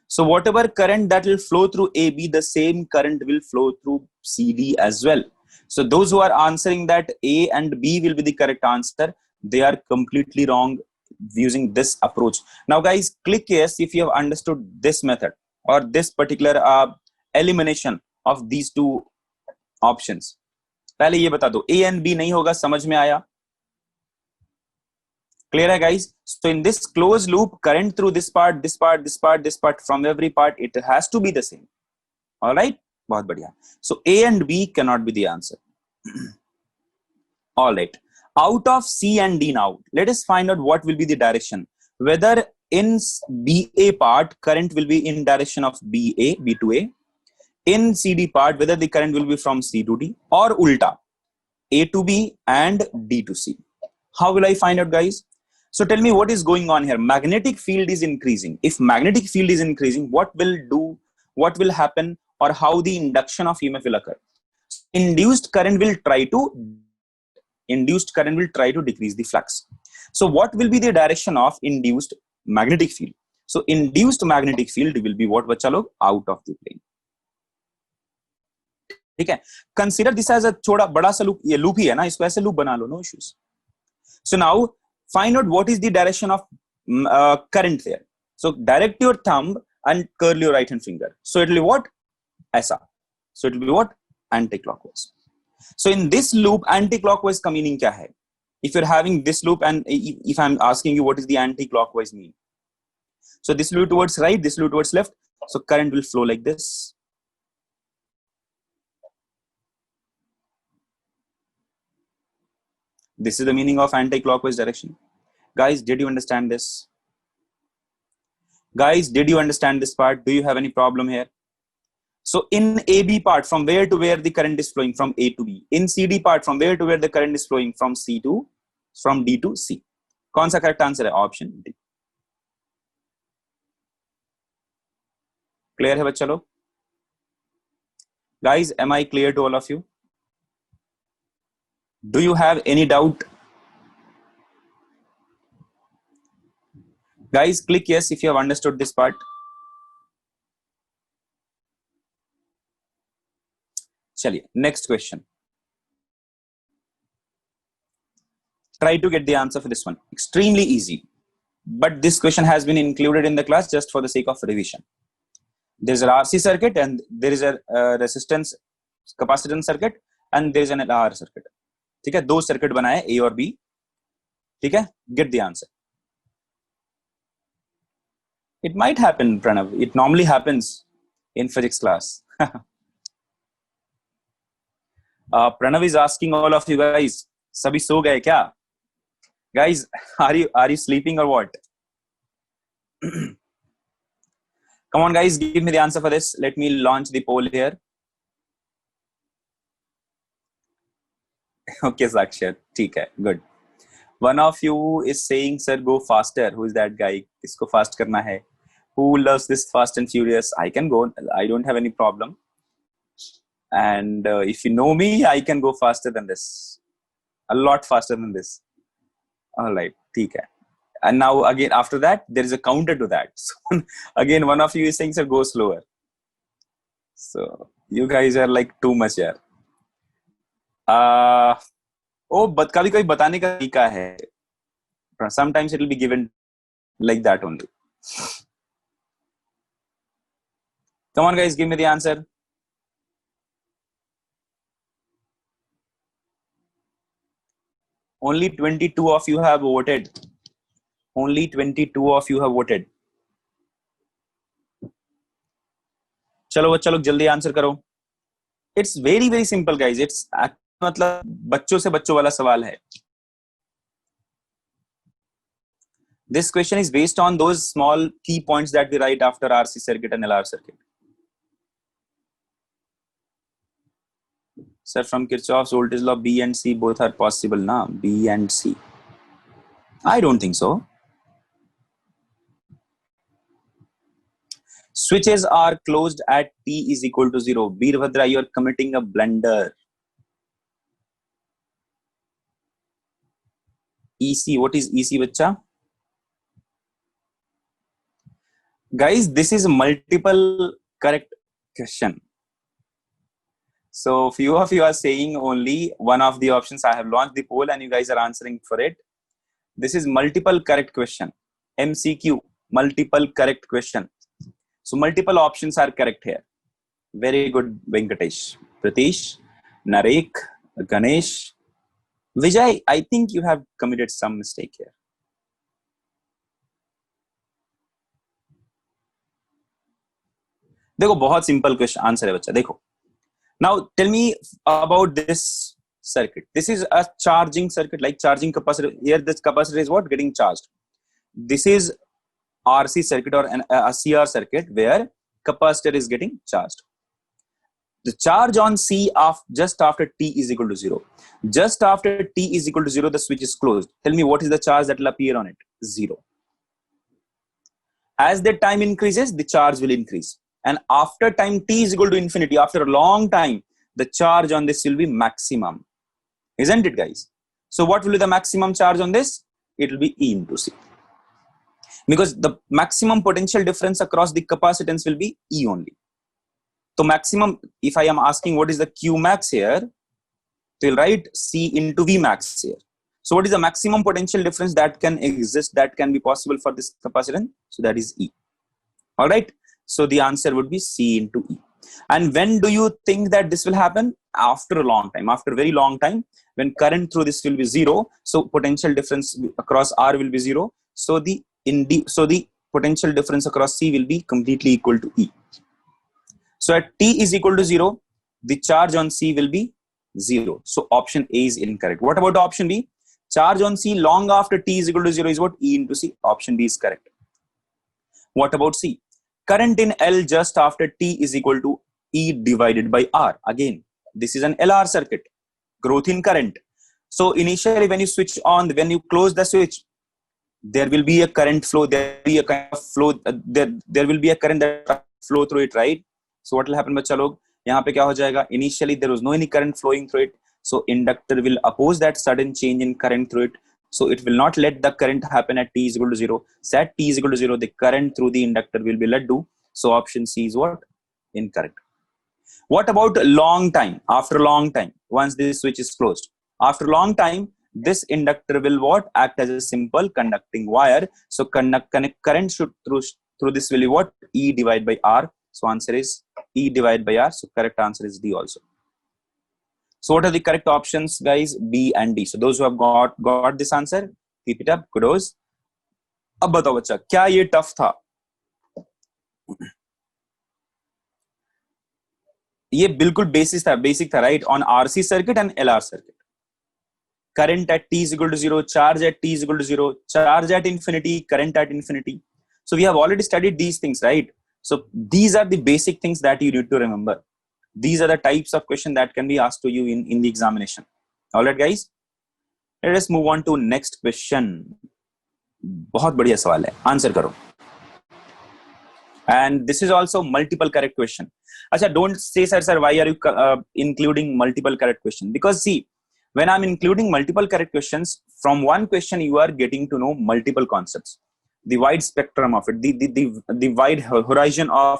So whatever current that will flow through AB, the same current will flow through CD as well. So those who are answering that A and B will be the correct answer, they are completely wrong using this approach. Now guys, click yes if you have understood this method or this particular elimination of these two options. पहले ये बता दो, A and B नहीं होगा, समझ में आया? Clear, guys? So in this closed loop, current through this part, from every part, it has to be the same. All right? बहुत बढ़िया. So A and B cannot be the answer. All right. Out of C and D now, let us find out what will be the direction. Whether in BA part, current will be in direction of BA, B to A. In CD part, whether the current will be from C to D or ulta, A to B and D to C. How will I find out, guys? So tell me what is going on here. Magnetic field is increasing. If magnetic field is increasing, what will happen, or how the induction of EMF will occur? Induced current will try to decrease the flux. So what will be the direction of induced magnetic field? So induced magnetic field will be what, बच्चा लोग, out of the plane. ठीक है, consider this as a थोड़ा बड़ा सा loop, ये loop ही है ना, इसको ऐसे लूप बना लो, no issues. So now find out what is the direction of current there. So direct your thumb and curl your right hand finger. So it will be what? ऐसा. So it will be what? Anti-clockwise. So in this loop, anti-clockwise का meaning क्या है? If you're having this loop and if I'm asking you what is the anti-clockwise mean? So this loop towards right, this loop towards left. So current will flow like this. This is the meaning of anti-clockwise direction. Guys, did you understand this? Guys, did you understand this part? Do you have any problem here? So in AB part, from where to where the current is flowing? From A to B. In CD part, from where to where the current is flowing? From D to C. कौन सा correct answer है? Option D. Clear है बच्चा लोग? Guys, am I clear to all of you? Do you have any doubt? Guys, click yes if you have understood this part. Chaliye, next question. Try to get the answer for this one. Extremely easy. But this question has been included in the class just for the sake of revision. There's an RC circuit and there is a resistance capacitance circuit and there is an LR circuit. ठीक है, दो circuit बनाए A और B. ठीक है, get the answer. It might happen, Pranav. It normally happens in physics class. Pranav is asking all of you guys, सभी सो गए क्या? Guys, are you sleeping or what? Come on, guys, give me the answer for this. Let me launch the poll here. Okay, Sakshar. ठीक है, good. One of you is saying, "Sir, go faster." Who is that guy? किसको fast करना है? Who loves this Fast and Furious? I can go. I don't have any problem. And if you know me, I can go faster than this. A lot faster than this. All right, ठीक है. And now again, after that, there is a counter to that. So again, one of you is saying, "Sir, go slower." So you guys are like too much here. But कभी कभी बताने का तरीका है. Sometimes it will be given like that only. Come on, guys, give me the answer. Only 22 of you have voted. Only 22 of you have voted. चलो बच्चा लोग जल्दी आंसर करो. It's very very simple, guys. It's मतलब बच्चों से बच्चों वाला सवाल है. This question is based on those small key points that we write after RC circuit and LR circuit. Sir, from Kirchhoff's voltage law, B and C both are possible, na? B and C. I don't think so. Switches are closed at T is equal to 0. Veerbhadra, you are committing a blunder. EC, what is EC, bacha? Guys, this is multiple correct question. So few of you are saying only one of the options. I have launched the poll and you guys are answering for it. This is multiple correct question. MCQ, multiple correct question. So multiple options are correct here. Very good, Venkatesh. Pratish, Narek, Ganesh, Vijay, I think you have committed some mistake here. देखो बहुत simple question answer है बच्चा. देखो, now tell me about this circuit. This is a charging circuit, like charging capacitor. Here this capacitor is what? Getting charged. This is RC circuit or a CR circuit where capacitor is getting charged. The charge on C just after t is equal to 0. Just after t is equal to 0, the switch is closed. Tell me what is the charge that will appear on it? 0. As the time increases, the charge will increase. And after time t is equal to infinity, after a long time, the charge on this will be maximum. Isn't it, guys? So what will be the maximum charge on this? It will be E into C. Because the maximum potential difference across the capacitance will be E only. So maximum, if I am asking what is the Q max here, we'll write C into V max here. So what is the maximum potential difference that can exist, that can be possible for this capacitance? So that is E. All right. So the answer would be C into E. And when do you think that this will happen? After a long time, after a very long time, when current through this will be 0. So potential difference across R will be 0. So the potential difference across C will be completely equal to E. So at t is equal to 0, the charge on C will be 0. So option A is incorrect. What about option B? Charge on C long after t is equal to 0 is what? E into C. Option B is correct. What about C? Current in L just after t is equal to E divided by R. Again, this is an LR circuit. Growth in current. So initially when you switch on, when you close the switch, there will be a current flow. There will be a kind of flow. There will be a current that flow through it, right? So what will happen, बच्चा लोग? यहाँ पे क्या हो जाएगा? Initially there was no any current flowing through it. So inductor will oppose that sudden change in current through it. So it will not let the current happen at t is equal to 0. So at t is equal to 0, the current through the inductor will be let do. So option C is what? Incorrect. What about long time? After a long time, once this switch is closed, after a long time, this inductor will what? Act as a simple conducting wire. So current should through this will be what? E divided by R. So answer is E divided by R. So correct answer is D also. So what are the correct options, guys? B and D. So those who have got this answer, keep it up. Kudos. अब बताओ बच्चा, क्या ये tough था? ये बिल्कुल basic था, right? On RC circuit and LR circuit. Current at t is equal to 0, charge at t is equal to 0, charge at infinity, current at infinity. So we have already studied these things, right? So these are the basic things that you need to remember. These are the types of questions that can be asked to you in the examination. All right, guys. Let us move on to next question. बहुत बढ़िया सवाल है. Answer करो. And this is also multiple correct question. अच्छा, don't say, sir, why are you including multiple correct question? Because see, when I'm including multiple correct questions, from one question you are getting to know multiple concepts, the wide spectrum of it, the wide horizon of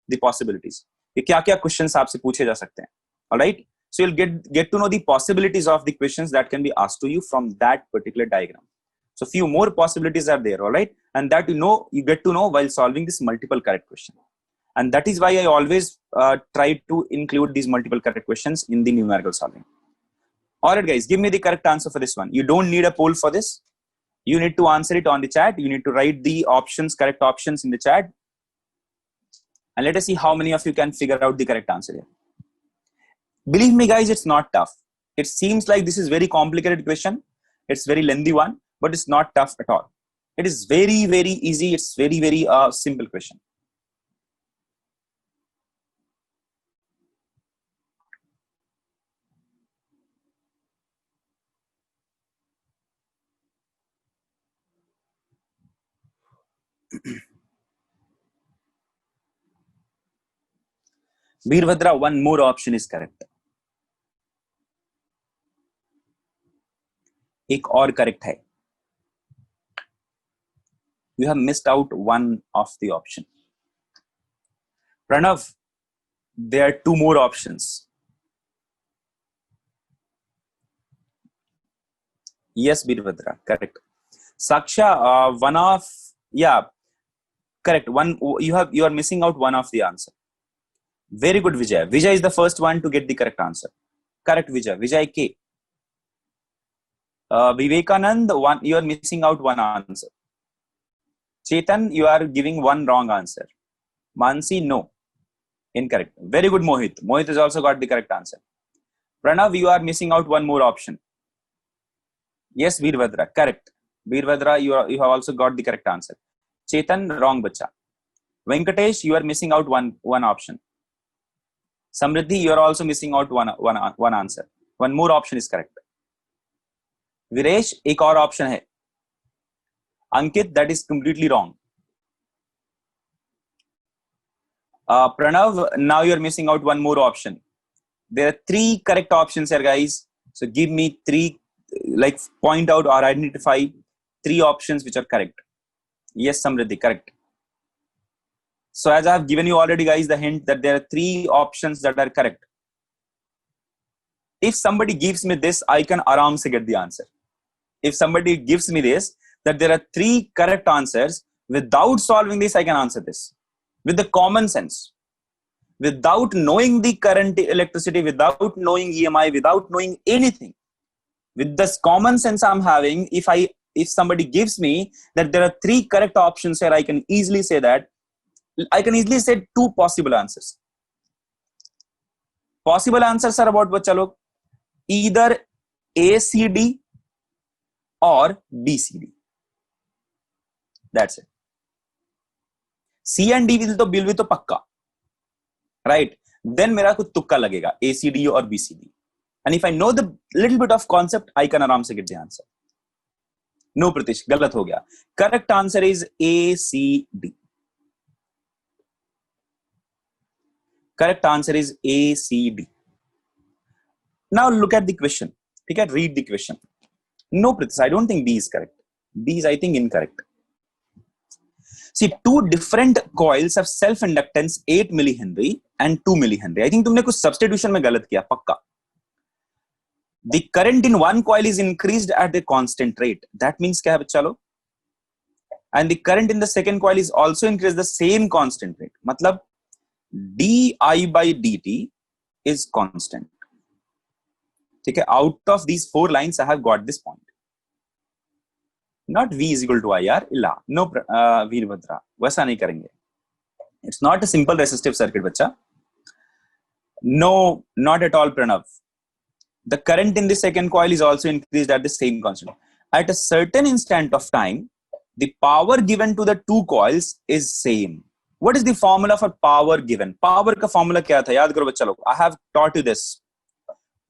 the possibilities. कि क्या-क्या questions आपसे पूछे जा सकते हैं. All right? So you'll get to know the possibilities of the questions that can be asked to you from that particular diagram. So few more possibilities are there, all right? And that you get to know while solving this multiple correct question. And that is why I always try to include these multiple correct questions in the numerical solving. All right, guys, give me the correct answer for this one. You don't need a poll for this. You need to answer it on the chat. You need to write the options, correct options in the chat. And let us see how many of you can figure out the correct answer here. Believe me, guys, it's not tough. It seems like this is very complicated question. It's very lengthy one, but it's not tough at all. It is very, very easy. It's very, very simple question. Veerbhadra, one more option is correct. एक और correct है. You have missed out one of the option. Pranav, there are two more options. Yes, Veerbhadra, correct. Saksha, one of, yeah, correct. One, you are missing out one of the answer. Very good, Vijay. Vijay is the first one to get the correct answer. Correct, Vijay. Vijay K. Vivekanand, one, you are missing out one answer. Chetan, you are giving one wrong answer. Mansi, no. Incorrect. Very good, Mohit. Mohit has also got the correct answer. Pranav, you are missing out one more option. Yes, Veerbhadra, correct. Veerbhadra, you have also got the correct answer. Chetan, wrong bacha. Venkatesh, you are missing out one option. Samriddhi, you are also missing out one answer. One more option is correct. Viresh, एक और option है. Ankit, that is completely wrong. Pranav, now you are missing out one more option. There are 3 correct options here, guys. So give me 3, like point out or identify 3 options which are correct. Yes, Samriddhi, correct. So as I have given you already, guys, the hint that there are 3 options that are correct. If somebody gives me this, I can aram se get the answer. If somebody gives me this, that there are 3 correct answers, without solving this, I can answer this. With the common sense. Without knowing the current electricity, without knowing EMI, without knowing anything. With this common sense I'm having, if somebody gives me that there are 3 correct options here, I can easily say that. I can easily say 2 possible answers. Possible answers are about bacha log, either ACD or BCD. That's it. C and D will be to pakka, right? Then मेरा कुछ तुक्का लगेगा ACD or BCD. And if I know the little bit of concept, I can आराम से get the answer. No, Pratish, गलत हो गया. Correct answer is ACD. Correct answer is ACD. Now look at the question. Okay, read the question. No, Pratish, I don't think B is correct. B is, I think, incorrect. See, 2 different coils have self-inductance 8 millihenry and 2 millihenry. I think तुमने कुछ substitution में गलत किया, पक्का. The current in one coil is increased at a constant rate. That means क्या है बच्चा लोग? And the current in the second coil is also increased the same constant rate. मतलब di by dt is constant. ठीक है? Out of these 4 lines, I have got this point. Not V is equal to IR. इला. No, Veerbhadra. वैसा नहीं करेंगे. It's not a simple resistive circuit, बच्चा. No, not at all, Pranav. The current in the second coil is also increased at the same constant. At a certain instant of time, the power given to the 2 coils is same. What is the formula for power given? Power का formula क्या था? याद करो बच्चा लोग. I have taught you this.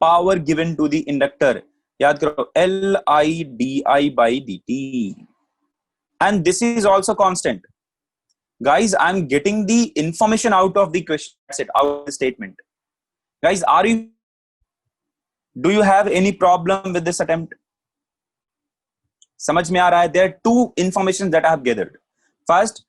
Power given to the inductor. याद करो, LI by dt. And this is also constant. Guys, I'm getting the information out of the question, out of the statement. Guys, do you have any problem with this attempt? समझ में आ रहा है? There are 2 informations that I have gathered. First,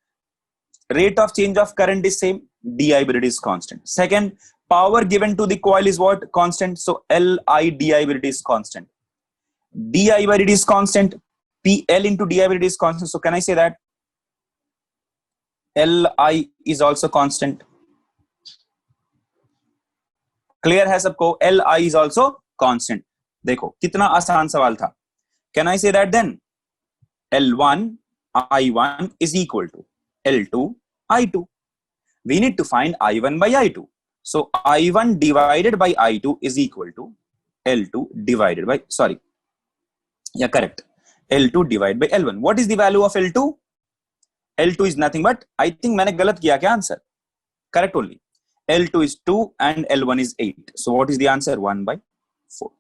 rate of change of current is same, di by dt is constant. Second, power given to the coil is what? Constant. So Li di by dt is constant. Di by dt is constant. PL into di by dt is constant. So can I say that Li is also constant? Clear है सबको? Li is also constant. देखो कितना आसान सवाल था. Can I say that then? L1 I1 is equal to L2 I2. We need to find I1 by I2. So I1 divided by I2 is equal to L2 divided by, correct. L2 divided by L1. What is the value of L2? L2 is nothing but, I think मैंने गलत किया क्या answer? Correct only. L2 is 2 and L1 is 8. So what is the answer? 1 by 4.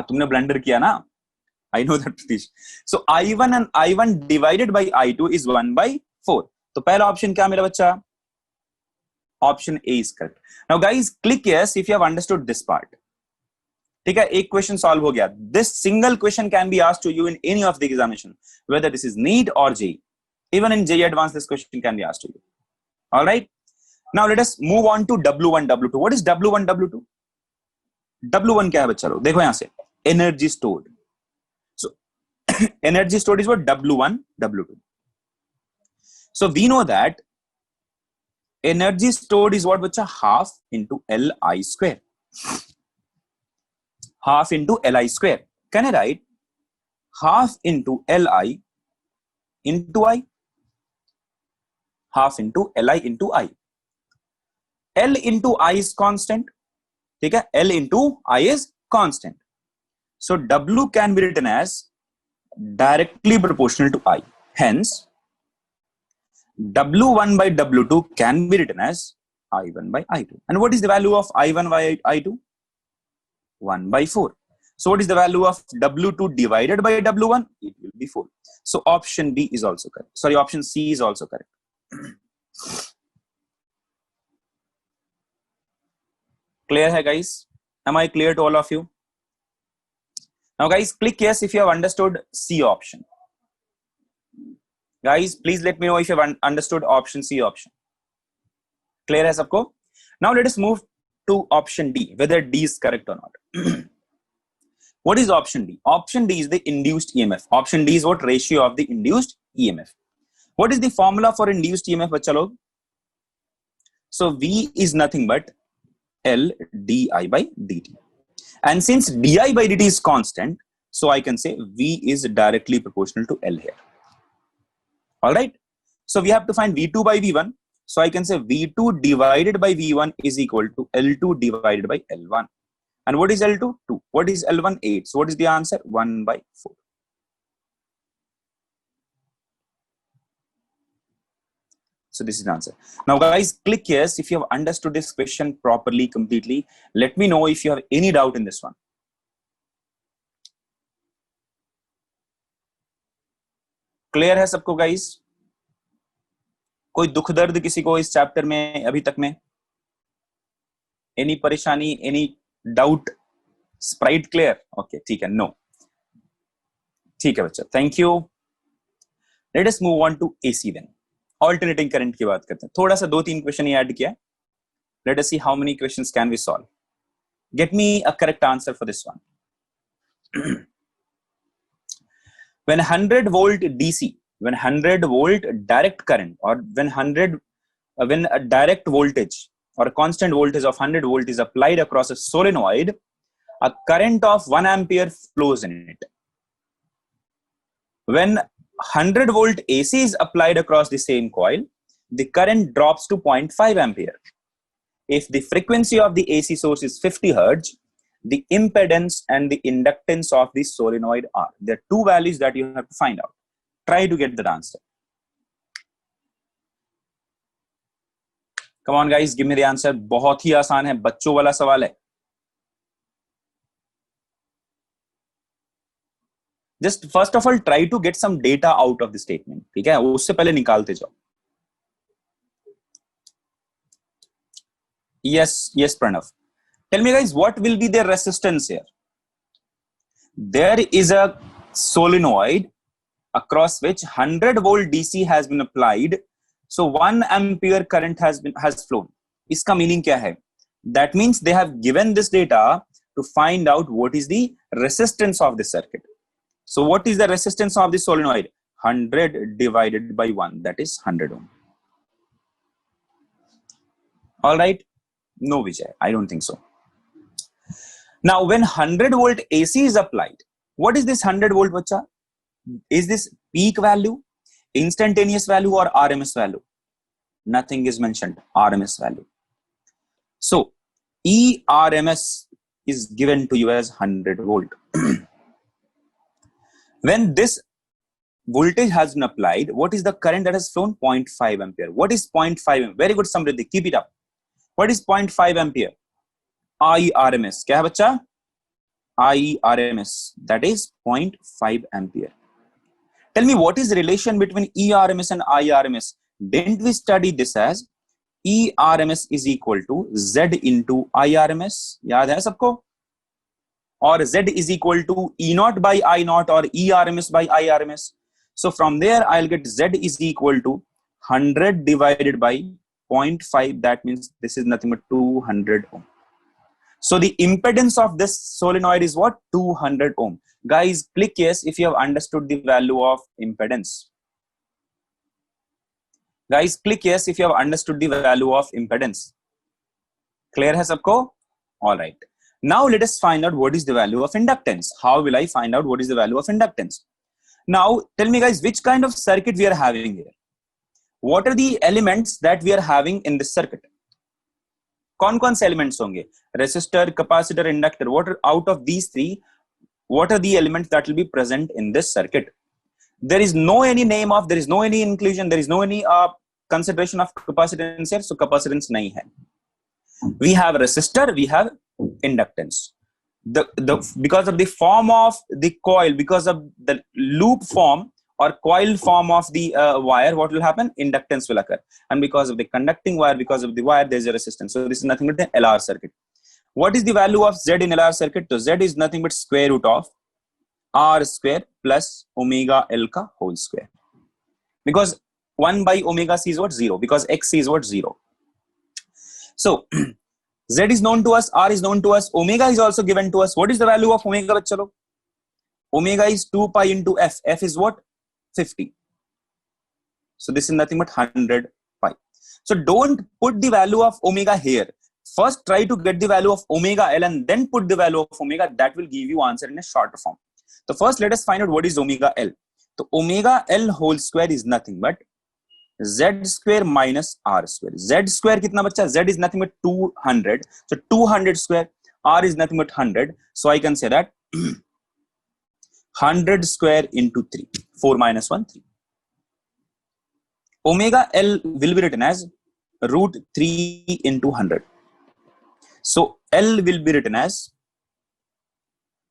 तुमने blunder किया ना? I know that, Pratish. So I1 and I1 divided by I2 is 1 by 4. तो पहला option क्या मेरा बच्चा? Option A is correct. Now guys, click yes if you have understood this part. ठीक है, एक question solve हो गया. This single question can be asked to you in any of the examination, whether this is NEET or JEE. Even in JEE Advanced, this question can be asked to you. All right. Now let us move on to W1, W2. What is W1, W2? W1 क्या है बच्चा लोग? देखो यहाँ से energy stored. So energy stored is what? W1, W2. So we know that energy stored is what, bacha? Half into Li square. Half into Li square. Can I write half into Li into I? Half into Li into I. L into I is constant. ठीक है, L into I is constant. So W can be written as directly proportional to I. Hence, W1 by W2 can be written as I1 by I2. And what is the value of I1 by I2? 1 by 4. So what is the value of W2 divided by W1? It will be 4. So option B is also correct. Sorry, option C is also correct. Clear hai guys? Am I clear to all of you? Now guys, click yes if you have understood C option. Guys, please let me know if you have understood option C option. Clear hai sabko? Now let us move to option D, whether D is correct or not. What is option D? Option D is the induced EMF. Option D is what? Ratio of the induced EMF. What is the formula for induced EMF, bachcha log? So V is nothing but L di by dt. And since di by dt is constant, so I can say V is directly proportional to L here. All right. So we have to find V2 by V1. So I can say V2 divided by V1 is equal to L2 divided by L1. And what is L2? 2. What is L1? 8. So what is the answer? 1 by 4. So this is the answer. Now guys, click yes if you have understood this question properly, completely. Let me know if you have any doubt in this one. Clear है सबको guys? कोई दुख दर्द किसी को इस chapter में अभी तक में? Any परेशानी, any doubt? Sprite clear? Okay, ठीक है, no. ठीक है बच्चा, thank you. Let us move on to AC then. Alternating current की बात करते हैं. थोड़ा सा 2-3 क्वेश्चन ऐड किया. Let us see how many questions can we solve. Get me a correct answer for this one. When 100 volt DC, when 100 volt direct current, or when a direct voltage or a constant voltage of 100 volt is applied across a solenoid, a current of 1 ampere flows in it. When 100 volt AC is applied across the same coil, the current drops to 0.5 ampere. If the frequency of the AC source is 50 Hertz, the impedance and the inductance of the solenoid are. There are two values that you have to find out. Try to get that answer. Come on guys, give me the answer. बहुत ही आसान है, बच्चों वाला सवाल है. Just first of all, try to get some data out of the statement. ठीक है, उससे पहले निकालते जाओ. Yes, Pranav. Tell me guys, what will be the resistance here? There is a solenoid across which 100 volt DC has been applied. So 1 ampere current has flown. Iska meaning kya hai? That means they have given this data to find out what is the resistance of the circuit. So what is the resistance of the solenoid? 100 divided by 1, that is 100 ohm. All right. No, Vijay, I don't think so. Now, when 100 volt AC is applied, what is this 100 volt, bacha? Is this peak value, instantaneous value, or RMS value? Nothing is mentioned. RMS value. So, ERMS is given to you as 100 volt. When this voltage has been applied, what is the current that has flown? 0.5 ampere. What is 0.5 ampere? Very good, Samriddhi. Keep it up. What is 0.5 ampere? IRMS. क्या है बच्चा? IRMS. That is 0.5 ampere. Tell me what is the relation between ERMS and IRMS? Didn't we study this as ERMS is equal to Z into IRMS? याद है सबको? Or Z is equal to E0 by I0 or ERMS by IRMS. So from there I'll get Z is equal to 100 divided by 0.5. That means this is nothing but 200 ohm. So the impedance of this solenoid is what? 200 ohm. Guys, click yes if you have understood the value of impedance. Guys, click yes if you have understood the value of impedance. Clear hai sabko? All right. Now let us find out what is the value of inductance. How will I find out what is the value of inductance? Now tell me guys, which kind of circuit we are having here? What are the elements that we are having in this circuit? कौन कौन से elements होंगे? Resistor, capacitor, inductor. What out of these three, what are the elements that will be present in this circuit? There is no any name of, there is no any inclusion, there is no any consideration of capacitance here, so capacitance nahi hai. We have resistor, we have inductance. The because of the form of the coil, because of the loop form or coil form of the wire, what will happen? Inductance will occur. And because of the conducting wire, because of the wire, there is a resistance. So this is nothing but an LR circuit. What is the value of Z in LR circuit? So Z is nothing but square root of R square plus omega L ka whole square. Because 1 by omega C is what? 0. Because X is what? 0. So Z is known to us, R is known to us, omega is also given to us. What is the value of omega, bachalo? Omega is 2 pi into F. F is what? 50. So this is nothing but 100 pi. So don't put the value of omega here. First try to get the value of omega L and then put the value of omega. That will give you answer in a shorter form. So first let us find out what is omega L. So omega L whole square is nothing but Z square minus R square. Z square kitna bacha? Z is nothing but 200. So 200 square. R is nothing but 100. So I can say that 100 square into 3. 4 minus 1, 3. Omega L will be written as root 3 into 100. So L will be written as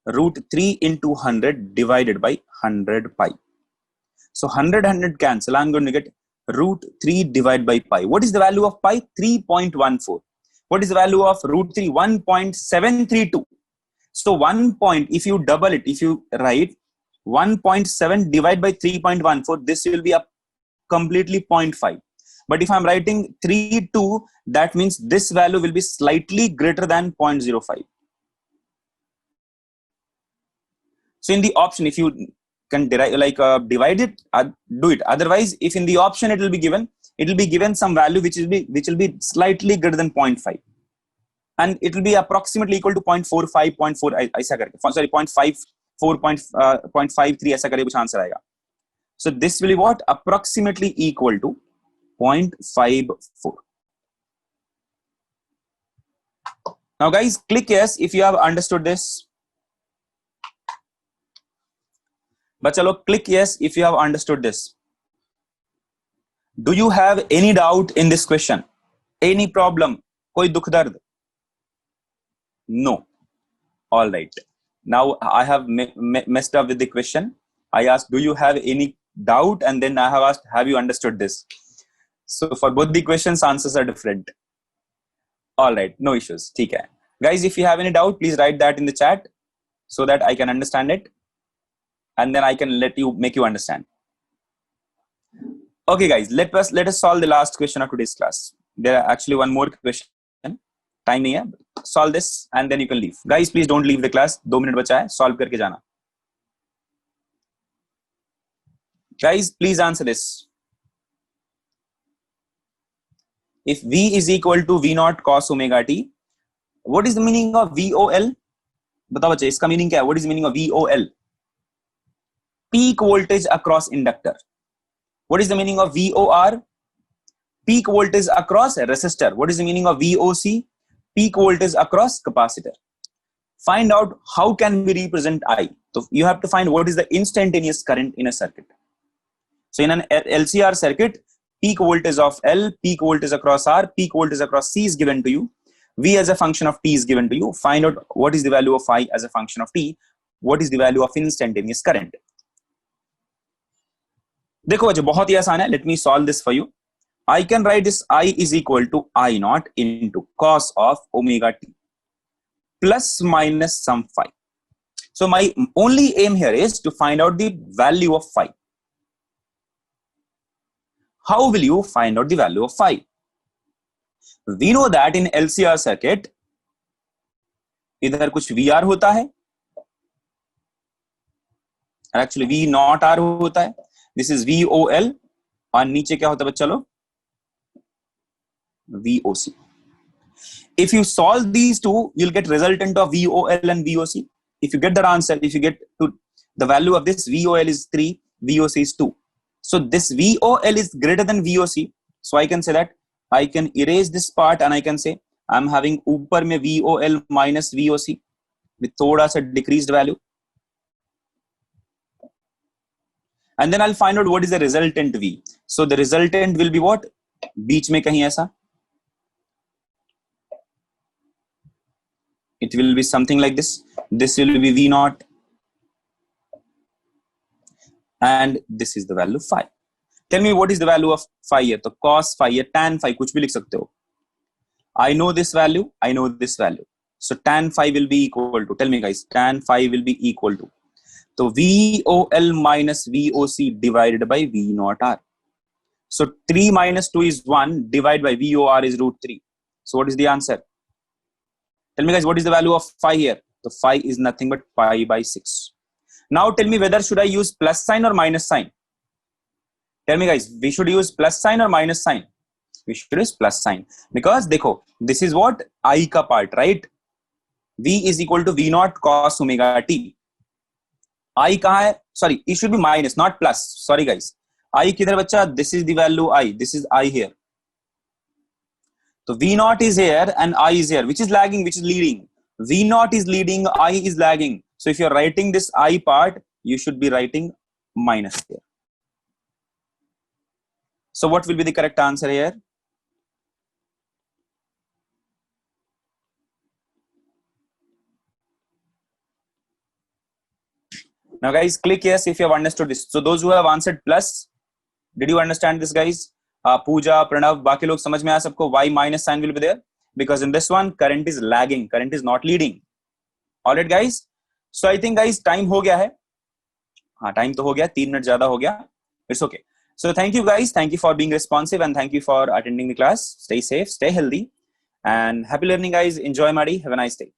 root 3 into 100 divided by 100 pi. So 100 cancel. I'm going to get root 3 divided by pi. What is the value of pi? 3.14. What is the value of root 3? 1.732. So 1 point, if you double it, if you write 1.7 divided by 3.14, this will be a completely 0.5. But if I'm writing 3.2, that means this value will be slightly greater than 0.05. So in the option, if you can derive, divide it, do it. Otherwise, if in the option it will be given some value which will be slightly greater than 0.5, and it will be approximately equal to 0.45, 0.4 ऐसा करके, sorry, 0.54, 0.53 ऐसा करके कुछ answer आएगा. So this will be what? Approximately equal to 0.54. Now guys, click yes if you have understood this. But chalo, click yes if you have understood this. Do you have any doubt in this question? Any problem? Koi dukh dard? No. All right. Now I have messed up with the question. I asked, do you have any doubt? And then I have asked, have you understood this? So for both the questions, answers are different. All right. No issues. ठीक है. Guys, if you have any doubt, please write that in the chat so that I can understand it. And then I can make you understand. Okay, guys, let us solve the last question of today's class. There are actually one more question. Time nahi hai. Solve this and then you can leave. Guys, please don't leave the class. 2 minute bacha hai. Solve karke jana. Guys, please answer this. If V is equal to V naught cos omega t, what is the meaning of VOL? Batao bache, iska meaning kya hai? What is the meaning of VOL? Peak voltage across inductor. What is the meaning of VOR? Peak voltage across resistor. What is the meaning of VOC? Peak voltage across capacitor. Find out how can we represent I. So you have to find what is the instantaneous current in a circuit. So in an LCR circuit, peak voltage of L, peak voltage across R, peak voltage across C is given to you. V as a function of T is given to you. Find out what is the value of I as a function of T. What is the value of instantaneous current? देखो बच्चों बहुत ही आसान है. Let me solve this for you. I can write this I is equal to I naught into cos of omega t plus minus some phi. So my only aim here is to find out the value of phi. How will you find out the value of phi? We know that in LCR circuit, इधर कुछ VR होता है, actually V naught R होता है. This is VOL और नीचे क्या होता है बच्चा लोग? VOC. If you solve these two, you'll get resultant of VOL and VOC. If you get that answer, if you get to the value of this, VOL is 3, VOC is 2. So this VOL is greater than VOC. So I can say that I can erase this part and I can say I am having ऊपर में VOL minus VOC with थोड़ा सा decreased value, and then I'll find out what is the resultant V. So the resultant will be what? बीच में कहीं ऐसा, it will be something like this. This will be V naught, and this is the value phi. Tell me what is the value of phi here. तो cos phi या tan phi कुछ भी लिख सकते हो. I know this value, I know this value. So tan phi will be equal to, tell me guys, tan phi will be equal to, so VOL minus VOC divided by V naught R. So 3 minus 2 is 1, divided by VOR is root 3. So what is the answer? Tell me guys, what is the value of phi here? So phi is nothing but pi by 6. Now tell me whether should I use plus sign or minus sign? Tell me guys, we should use plus sign or minus sign? We should use plus sign, because देखो, this is what I का part, right? V is equal to V naught cos omega t. I कहाँ है? Sorry, it should be minus, not plus. Sorry guys. I किधर बच्चा? This is the value I. This is I here. So V naught is here and I is here. Which is lagging? Which is leading? V naught is leading. I is lagging. So if you're writing this I part, you should be writing minus here. So what will be the correct answer here? Now guys, click yes if you have understood this. So those who have answered plus, did you understand this guys? Pooja, Pranav, बाकी लोग समझ में आया सबको? Why minus sign will be there? Because in this one, current is lagging. Current is not leading. Alright guys. So I think guys, time हो गया है. हाँ, time तो हो गया. 3 मिनट ज़्यादा हो गया. It's okay. So thank you guys. Thank you for being responsive and thank you for attending the class. Stay safe, stay healthy, and happy learning guys. Enjoy Madi. Have a nice day.